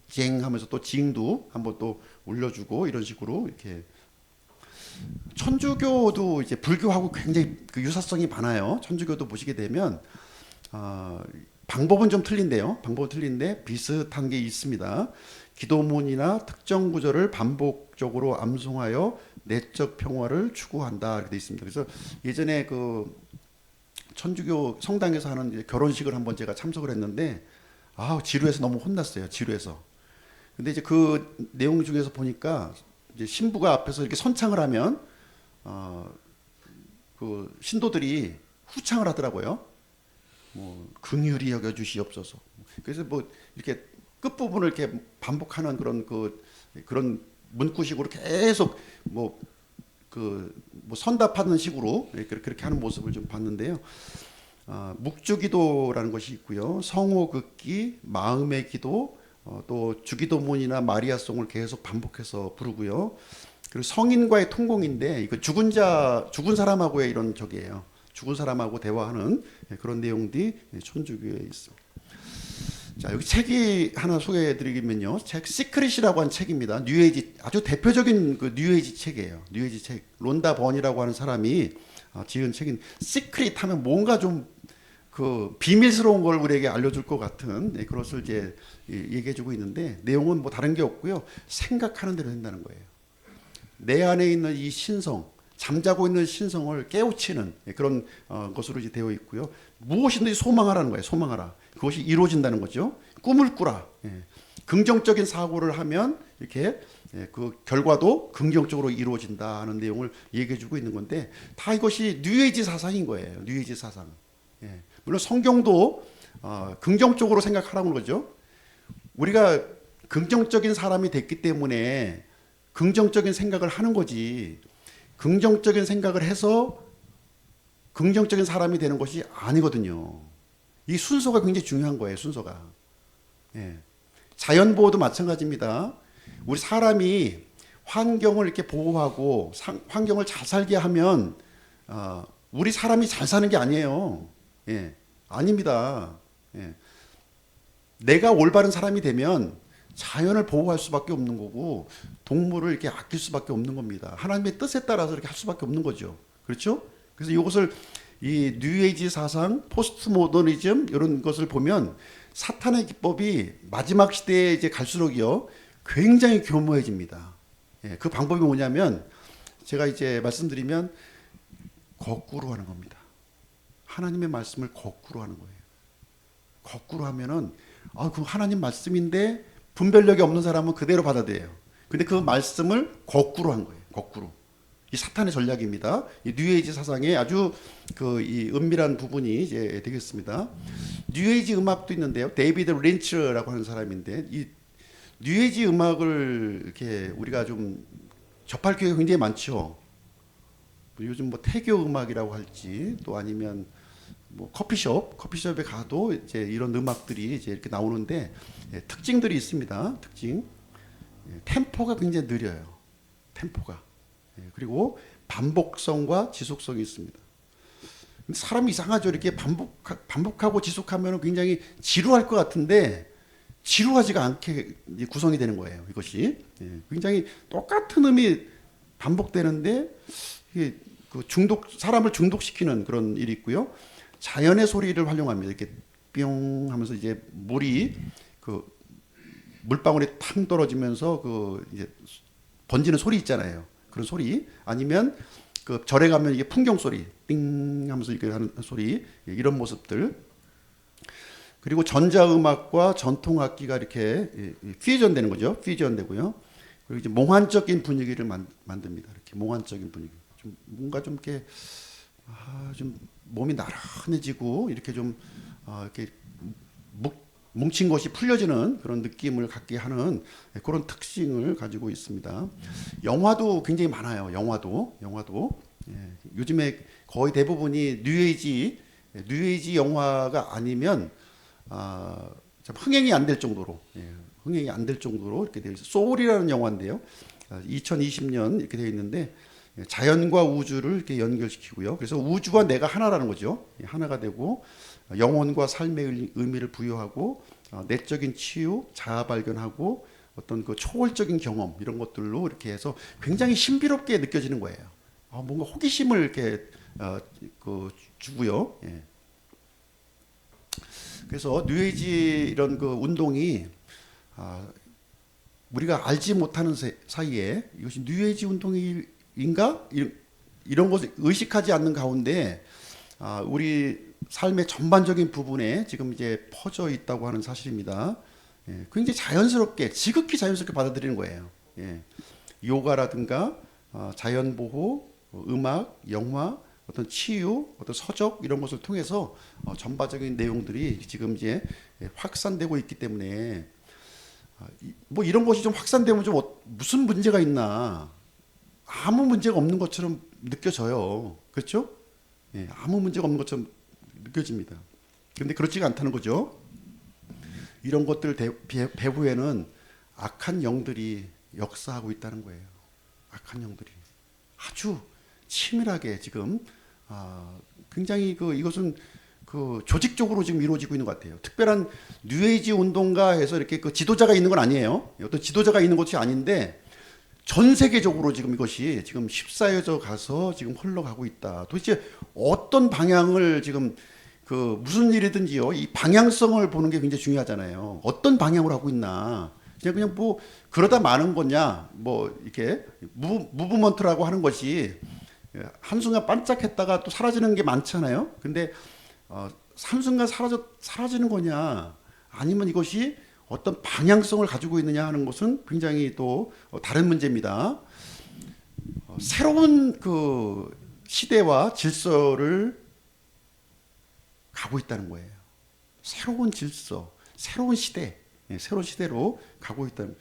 쟁하면서 또 징도 한번 또 울려주고 이런 식으로 이렇게. 천주교도 이제 불교하고 굉장히 유사성이 많아요. 천주교도 보시게 되면 방법은 좀 틀린데요. 방법은 틀린데 비슷한 게 있습니다. 기도문이나 특정 구절을 반복적으로 암송하여 내적 평화를 추구한다 이렇게 돼 있습니다. 그래서 예전에 천주교 성당에서 하는 결혼식을 한번 제가 참석을 했는데 지루해서 너무 혼났어요. 지루해서. 근데 이제 그 내용 중에서 보니까 이제 신부가 앞에서 이렇게 선창을 하면 어, 그 신도들이 후창을 하더라고요. 뭐 긍휼히 여겨 주시옵소서. 그래서 뭐 이렇게 끝 부분을 이렇게 반복하는 그런 문구식으로 계속 뭐 선답하는 식으로 그렇게 하는 모습을 좀 봤는데요. 묵주기도라는 것이 있고요. 성호극기, 마음의 기도, 또 주기도문이나 마리아송을 계속 반복해서 부르고요. 그리고 성인과의 통공인데 이거 죽은 사람하고의 이런 적이에요. 죽은 사람하고 대화하는 그런 내용들이 천주교에 있어. 자, 여기 책이 하나 소개해드리면요. 책 시크릿이라고 하는 책입니다. 뉴에이지 아주 대표적인 그 뉴에이지 책이에요. 뉴에이지 책. 론다 번이라고 하는 사람이 지은 책인 시크릿 하면 뭔가 좀 그 비밀스러운 걸 우리에게 알려줄 것 같은 그것을 이제 얘기해주고 있는데 내용은 뭐 다른 게 없고요. 생각하는 대로 된다는 거예요. 내 안에 있는 이 신성, 잠자고 있는 신성을 깨우치는 그런 것으로 이제 되어 있고요. 무엇이든지 소망하라는 거예요. 소망하라. 그것이 이루어진다는 거죠. 꿈을 꾸라. 긍정적인 사고를 하면 이렇게 그 결과도 긍정적으로 이루어진다는 내용을 얘기해주고 있는 건데 다 이것이 뉴에이지 사상인 거예요. 뉴에이지 사상. 물론 성경도 긍정적으로 생각하라는 거죠. 우리가 긍정적인 사람이 됐기 때문에 긍정적인 생각을 하는 거지. 긍정적인 생각을 해서 긍정적인 사람이 되는 것이 아니거든요. 이 순서가 굉장히 중요한 거예요. 순서가. 자연보호도 마찬가지입니다. 우리 사람이 환경을 이렇게 보호하고 환경을 잘 살게 하면 우리 사람이 잘 사는 게 아니에요. 아닙니다. 내가 올바른 사람이 되면 자연을 보호할 수밖에 없는 거고 동물을 이렇게 아낄 수밖에 없는 겁니다. 하나님의 뜻에 따라서 이렇게 할 수밖에 없는 거죠. 그렇죠? 그래서 이것을 이 뉴에이지 사상, 포스트 모더니즘 이런 것을 보면 사탄의 기법이 마지막 시대에 이제 갈수록이요 굉장히 교모해집니다. 그 방법이 뭐냐면 제가 이제 말씀드리면 거꾸로 하는 겁니다. 하나님의 말씀을 거꾸로 하는 거예요. 거꾸로 하면은 그 하나님 말씀인데 분별력이 없는 사람은 그대로 받아들여요. 근데 그 말씀을 거꾸로 한 거예요. 거꾸로. 이 사탄의 전략입니다. 이 뉴에이지 사상의 아주 이 은밀한 부분이 이제 되겠습니다. 뉴에이지 음악도 있는데요. 데이비드 린치라고 하는 사람인데 이 뉴에이지 음악을 이렇게 우리가 좀 접할 기회가 굉장히 많죠. 요즘 뭐 태교 음악이라고 할지 또 아니면 뭐 커피숍에 가도 이제 이런 음악들이 이제 이렇게 나오는데 특징들이 있습니다. 특징. 템포가 굉장히 느려요. 템포가. 그리고 반복성과 지속성이 있습니다. 근데 사람이 이상하죠. 이렇게 반복하고 지속하면 굉장히 지루할 것 같은데 지루하지가 않게 구성이 되는 거예요. 이것이 굉장히 똑같은 음이 반복되는데 이게 사람을 중독시키는 그런 일이 있고요. 자연의 소리를 활용합니다. 이렇게 뿅 하면서 이제 물이 물방울이 탕 떨어지면서 이제 번지는 소리 있잖아요. 그런 소리 아니면 절에 가면 이게 풍경 소리 띵 하면서 이렇게 하는 소리 이런 모습들 그리고 전자음악과 전통악기가 이렇게 퓨전되는 거죠. 퓨전되고요. 그리고 이제 몽환적인 분위기를 만듭니다. 이렇게 몽환적인 분위기 좀 뭔가 좀 이렇게 좀 몸이 나른해지고 이렇게 좀 이렇게 뭉친 것이 풀려지는 그런 느낌을 갖게 하는 그런 특징을 가지고 있습니다. 영화도 굉장히 많아요. 영화도 요즘에 거의 대부분이 뉴에이지 영화가 아니면 참 흥행이 안 될 정도로 이렇게 되어 있어요. 소울이라는 영화인데요. 2020년 이렇게 되어 있는데 자연과 우주를 이렇게 연결시키고요. 그래서 우주와 내가 하나라는 거죠. 하나가 되고 영혼과 삶의 의미를 부여하고 내적인 치유, 자아 발견하고 어떤 초월적인 경험 이런 것들로 이렇게 해서 굉장히 신비롭게 느껴지는 거예요. 뭔가 호기심을 이렇게 주고요. 그래서 뉴에이지 이런 운동이 우리가 알지 못하는 사이에 이것이 뉴에이지 운동인가 이런 것을 의식하지 않는 가운데 우리 삶의 전반적인 부분에 지금 이제 퍼져 있다고 하는 사실입니다. 예, 굉장히 자연스럽게, 지극히 자연스럽게 받아들이는 거예요. 예, 요가라든가 자연보호, 음악, 영화, 어떤 치유, 어떤 서적 이런 것을 통해서 전반적인 내용들이 지금 이제 확산되고 있기 때문에 뭐 이런 것이 좀 확산되면 좀 무슨 문제가 있나, 아무 문제가 없는 것처럼 느껴져요. 그렇죠? 예, 아무 문제가 없는 것처럼 느껴집니다. 그런데 그렇지가 않다는 거죠. 이런 것들 배후에는 악한 영들이 역사하고 있다는 거예요. 악한 영들이 아주 치밀하게 지금 굉장히 이것은 조직적으로 지금 이루어지고 있는 것 같아요. 특별한 뉴에이지 운동가 해서 이렇게 지도자가 있는 건 아니에요. 어떤 지도자가 있는 것이 아닌데 전 세계적으로 지금 이것이 지금 휩싸여져 가서 지금 흘러가고 있다. 도대체 어떤 방향을 지금 무슨 일이든지요, 이 방향성을 보는 게 굉장히 중요하잖아요. 어떤 방향으로 하고 있나. 그냥 뭐 그러다 마는 거냐, 뭐 이렇게 무브먼트라고 하는 것이 한순간 반짝했다가 또 사라지는 게 많잖아요. 근데 한순간 사라지는 거냐, 아니면 이것이 어떤 방향성을 가지고 있느냐 하는 것은 굉장히 또 다른 문제입니다. 새로운 시대와 질서를 가고 있다는 거예요. 새로운 질서, 새로운 시대, 새로운 시대로 가고 있다는.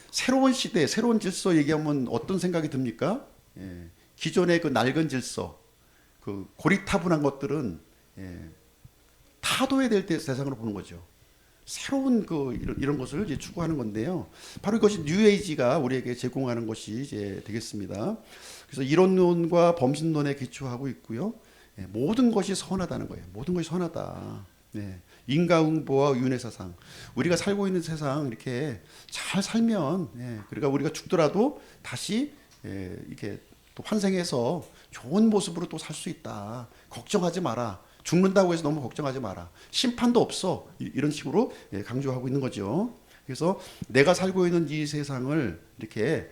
새로운 시대, 새로운 질서 얘기하면 어떤 생각이 듭니까? 기존의 낡은 질서, 고리타분한 것들은 타도해야 될 대상으로 보는 거죠. 새로운 이런 것을 이제 추구하는 건데요. 바로 이것이 뉴에이지가 우리에게 제공하는 것이 이제 되겠습니다. 그래서 이론론과 범신론에 기초하고 있고요. 모든 것이 선하다는 거예요. 모든 것이 선하다. 네. 인과응보와 윤회사상. 우리가 살고 있는 세상 이렇게 잘 살면, 그러니까 우리가 죽더라도 다시 이렇게 또 환생해서 좋은 모습으로 또 살 수 있다. 걱정하지 마라. 죽는다고 해서 너무 걱정하지 마라. 심판도 없어. 이런 식으로 강조하고 있는 거죠. 그래서 내가 살고 있는 이 세상을 이렇게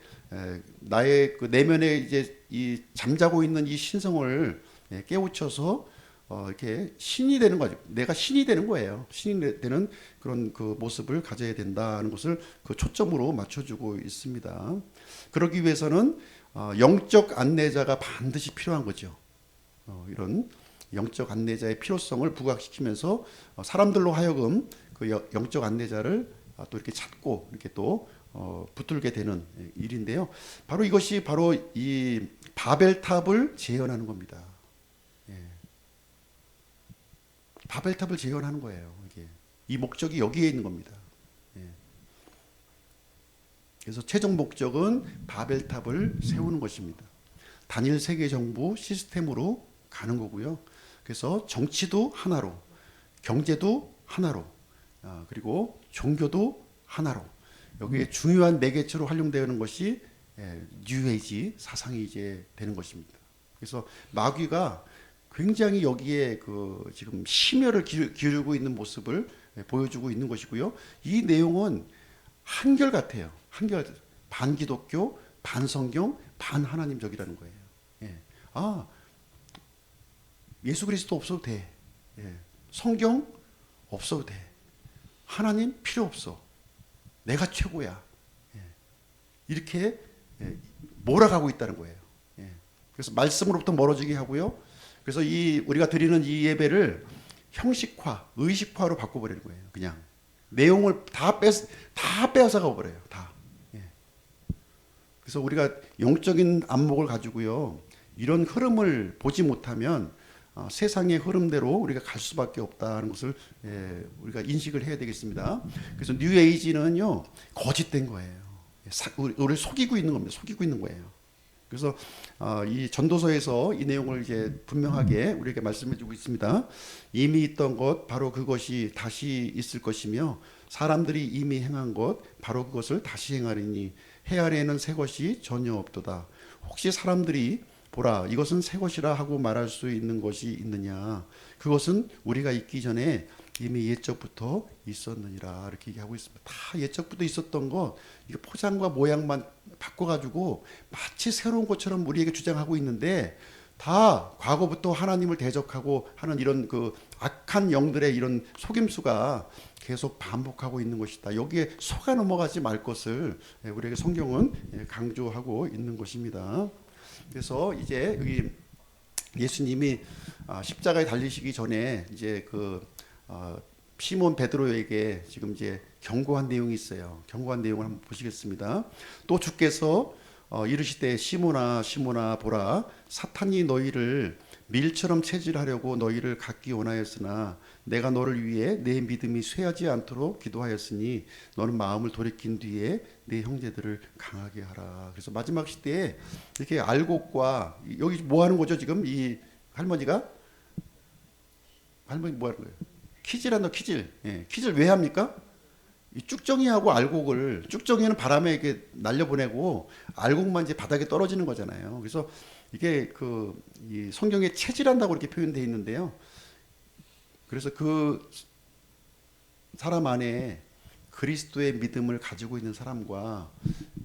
나의 내면에 이제 이 잠자고 있는 이 신성을 깨우쳐서 이렇게 신이 되는 거죠. 내가 신이 되는 거예요. 신이 되는 그런 모습을 가져야 된다는 것을 초점으로 맞춰주고 있습니다. 그러기 위해서는 영적 안내자가 반드시 필요한 거죠. 이런 영적 안내자의 필요성을 부각시키면서 사람들로 하여금 영적 안내자를 또 이렇게 찾고 이렇게 또 붙들게 되는 일인데요. 바로 이것이 바로 이 바벨탑을 재현하는 겁니다. 바벨탑을 재현하는 거예요. 이게. 이 목적이 여기에 있는 겁니다. 그래서 최종 목적은 바벨탑을 세우는 것입니다. 단일 세계 정부 시스템으로 가는 거고요. 그래서 정치도 하나로, 경제도 하나로, 그리고 종교도 하나로, 여기에 중요한 매개체로 활용되는 것이 뉴에이지 사상이 이제 되는 것입니다. 그래서 마귀가 굉장히 여기에 지금 심혈을 기울이고 있는 모습을 보여주고 있는 것이고요. 이 내용은 한결 같아요. 한결 반기독교, 반성경, 반하나님적이라는 거예요. 예수 그리스도 없어도 돼. 성경 없어도 돼. 하나님 필요 없어. 내가 최고야. 이렇게 몰아가고 있다는 거예요. 그래서 말씀으로부터 멀어지게 하고요. 그래서 우리가 드리는 이 예배를 형식화, 의식화로 바꿔버리는 거예요. 그냥 내용을 다 빼앗아가 버려요. 다. 그래서 우리가 영적인 안목을 가지고요, 이런 흐름을 보지 못하면 세상의 흐름대로 우리가 갈 수밖에 없다는 것을 우리가 인식을 해야 되겠습니다. 그래서 뉴에이지는요, 거짓된 거예요. 우리를 속이고 있는 겁니다. 속이고 있는 거예요. 그래서 이 전도서에서 이 내용을 이제 분명하게 우리에게 말씀해주고 있습니다. 이미 있던 것 바로 그것이 다시 있을 것이며 사람들이 이미 행한 것 바로 그것을 다시 행하리니 해 아래에는 새 것이 전혀 없도다. 혹시 사람들이 보라 이것은 새 것이라 하고 말할 수 있는 것이 있느냐. 그것은 우리가 있기 전에 이미 옛적부터 있었느니라. 이렇게 얘기하고 있습니다. 다 옛적부터 있었던 것, 이게 포장과 모양만 바꿔가지고 마치 새로운 것처럼 우리에게 주장하고 있는데 다 과거부터 하나님을 대적하고 하는 이런 그 악한 영들의 이런 속임수가 계속 반복하고 있는 것이다. 여기에 속아 넘어가지 말 것을 우리에게 성경은 강조하고 있는 것입니다. 그래서 이제 여기 예수님이 십자가에 달리시기 전에 이제 그 시몬 베드로에게 지금 이제 경고한 내용이 있어요. 경고한 내용을 한번 보시겠습니다. 또 주께서 이르시되 시몬아 시몬아 보라 사탄이 너희를 밀처럼 체질하려고 너희를 갖기 원하였으나 내가 너를 위해 내 믿음이 쇠하지 않도록 기도하였으니 너는 마음을 돌이킨 뒤에 내 형제들을 강하게 하라. 그래서 마지막 시대에 이렇게 알곡과 여기 뭐 하는 거죠? 지금 이 할머니 뭐 하는 거예요? 키질한다. 키질. 예, 키질 왜 합니까? 이 쭉정이하고 알곡을 쭉정이는 바람에 이렇게 날려보내고 알곡만 이제 바닥에 떨어지는 거잖아요. 그래서 이게 이 성경에 체질한다고 이렇게 표현되어 있는데요. 그래서 그 사람 안에 그리스도의 믿음을 가지고 있는 사람과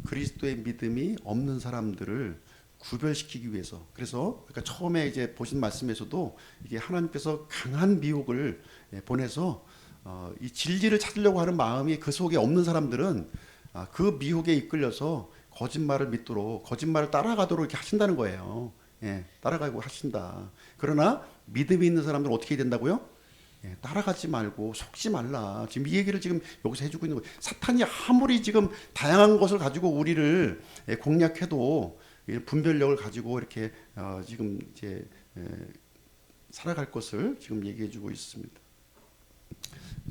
그리스도의 믿음이 없는 사람들을 구별시키기 위해서. 그래서 그러니까 처음에 이제 보신 말씀에서도 이게 하나님께서 강한 미혹을 보내서 이 진리를 찾으려고 하는 마음이 그 속에 없는 사람들은 그 미혹에 이끌려서 거짓말을 믿도록 거짓말을 따라가도록 이렇게 하신다는 거예요. 예, 따라가고 하신다. 그러나 믿음이 있는 사람들은 어떻게 해야 된다고요? 예, 따라가지 말고 속지 말라. 지금 이 얘기를 지금 여기서 해주고 있는 거예요. 사탄이 아무리 지금 다양한 것을 가지고 우리를 공략해도 분별력을 가지고 이렇게 지금 이제 살아갈 것을 지금 얘기해주고 있습니다.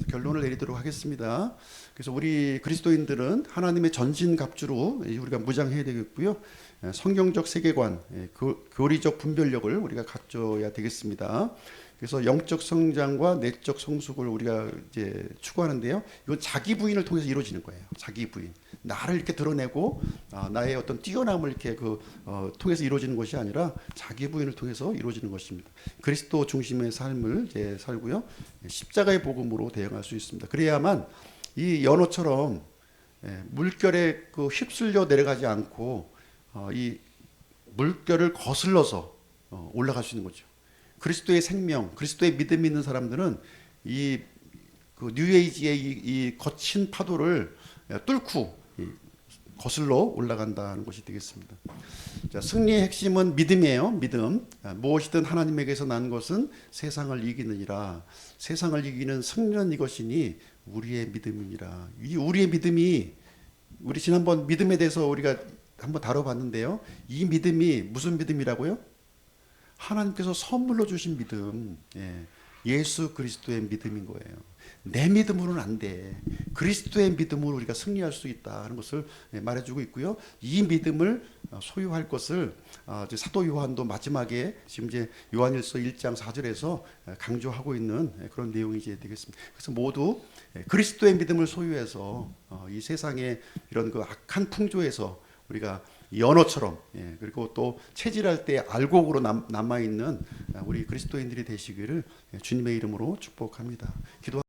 결론을 내리도록 하겠습니다. 그래서 우리 그리스도인들은 하나님의 전신갑주로 우리가 무장해야 되겠고요. 성경적 세계관, 교리적 분별력을 우리가 갖춰야 되겠습니다. 그래서 영적 성장과 내적 성숙을 우리가 이제 추구하는데요. 이건 자기 부인을 통해서 이루어지는 거예요. 자기 부인. 나를 이렇게 드러내고 나의 어떤 뛰어남을 이렇게 통해서 이루어지는 것이 아니라 자기 부인을 통해서 이루어지는 것입니다. 그리스도 중심의 삶을 이제 살고요. 십자가의 복음으로 대응할 수 있습니다. 그래야만 이 연어처럼 물결에 휩쓸려 내려가지 않고 이 물결을 거슬러서 올라갈 수 있는 거죠. 그리스도의 생명, 그리스도의 믿음 있는 사람들은 이 뉴에이지의 이 거친 파도를 뚫고 거슬러 올라간다는 것이 되겠습니다. 자, 승리의 핵심은 믿음이에요. 믿음. 무엇이든 하나님에게서 난 것은 세상을 이기느니라. 세상을 이기는 승리는 이것이니 우리의 믿음이니라. 이 우리의 믿음이 우리 지난번 믿음에 대해서 우리가 한번 다뤄봤는데요. 이 믿음이 무슨 믿음이라고요? 하나님께서 선물로 주신 믿음, 예수 그리스도의 믿음인 거예요. 내 믿음으로는 안 돼. 그리스도의 믿음으로 우리가 승리할 수 있다 하는 것을 말해주고 있고요. 이 믿음을 소유할 것을 사도 요한도 마지막에 지금 이제 요한일서 1장 4절에서 강조하고 있는 그런 내용이 이제 되겠습니다. 그래서 모두 그리스도의 믿음을 소유해서 이 세상의 이런 그 악한 풍조에서 우리가 연어처럼 그리고 또 체질할 때 알곡으로 남아있는 우리 그리스도인들이 되시기를 주님의 이름으로 축복합니다. 기도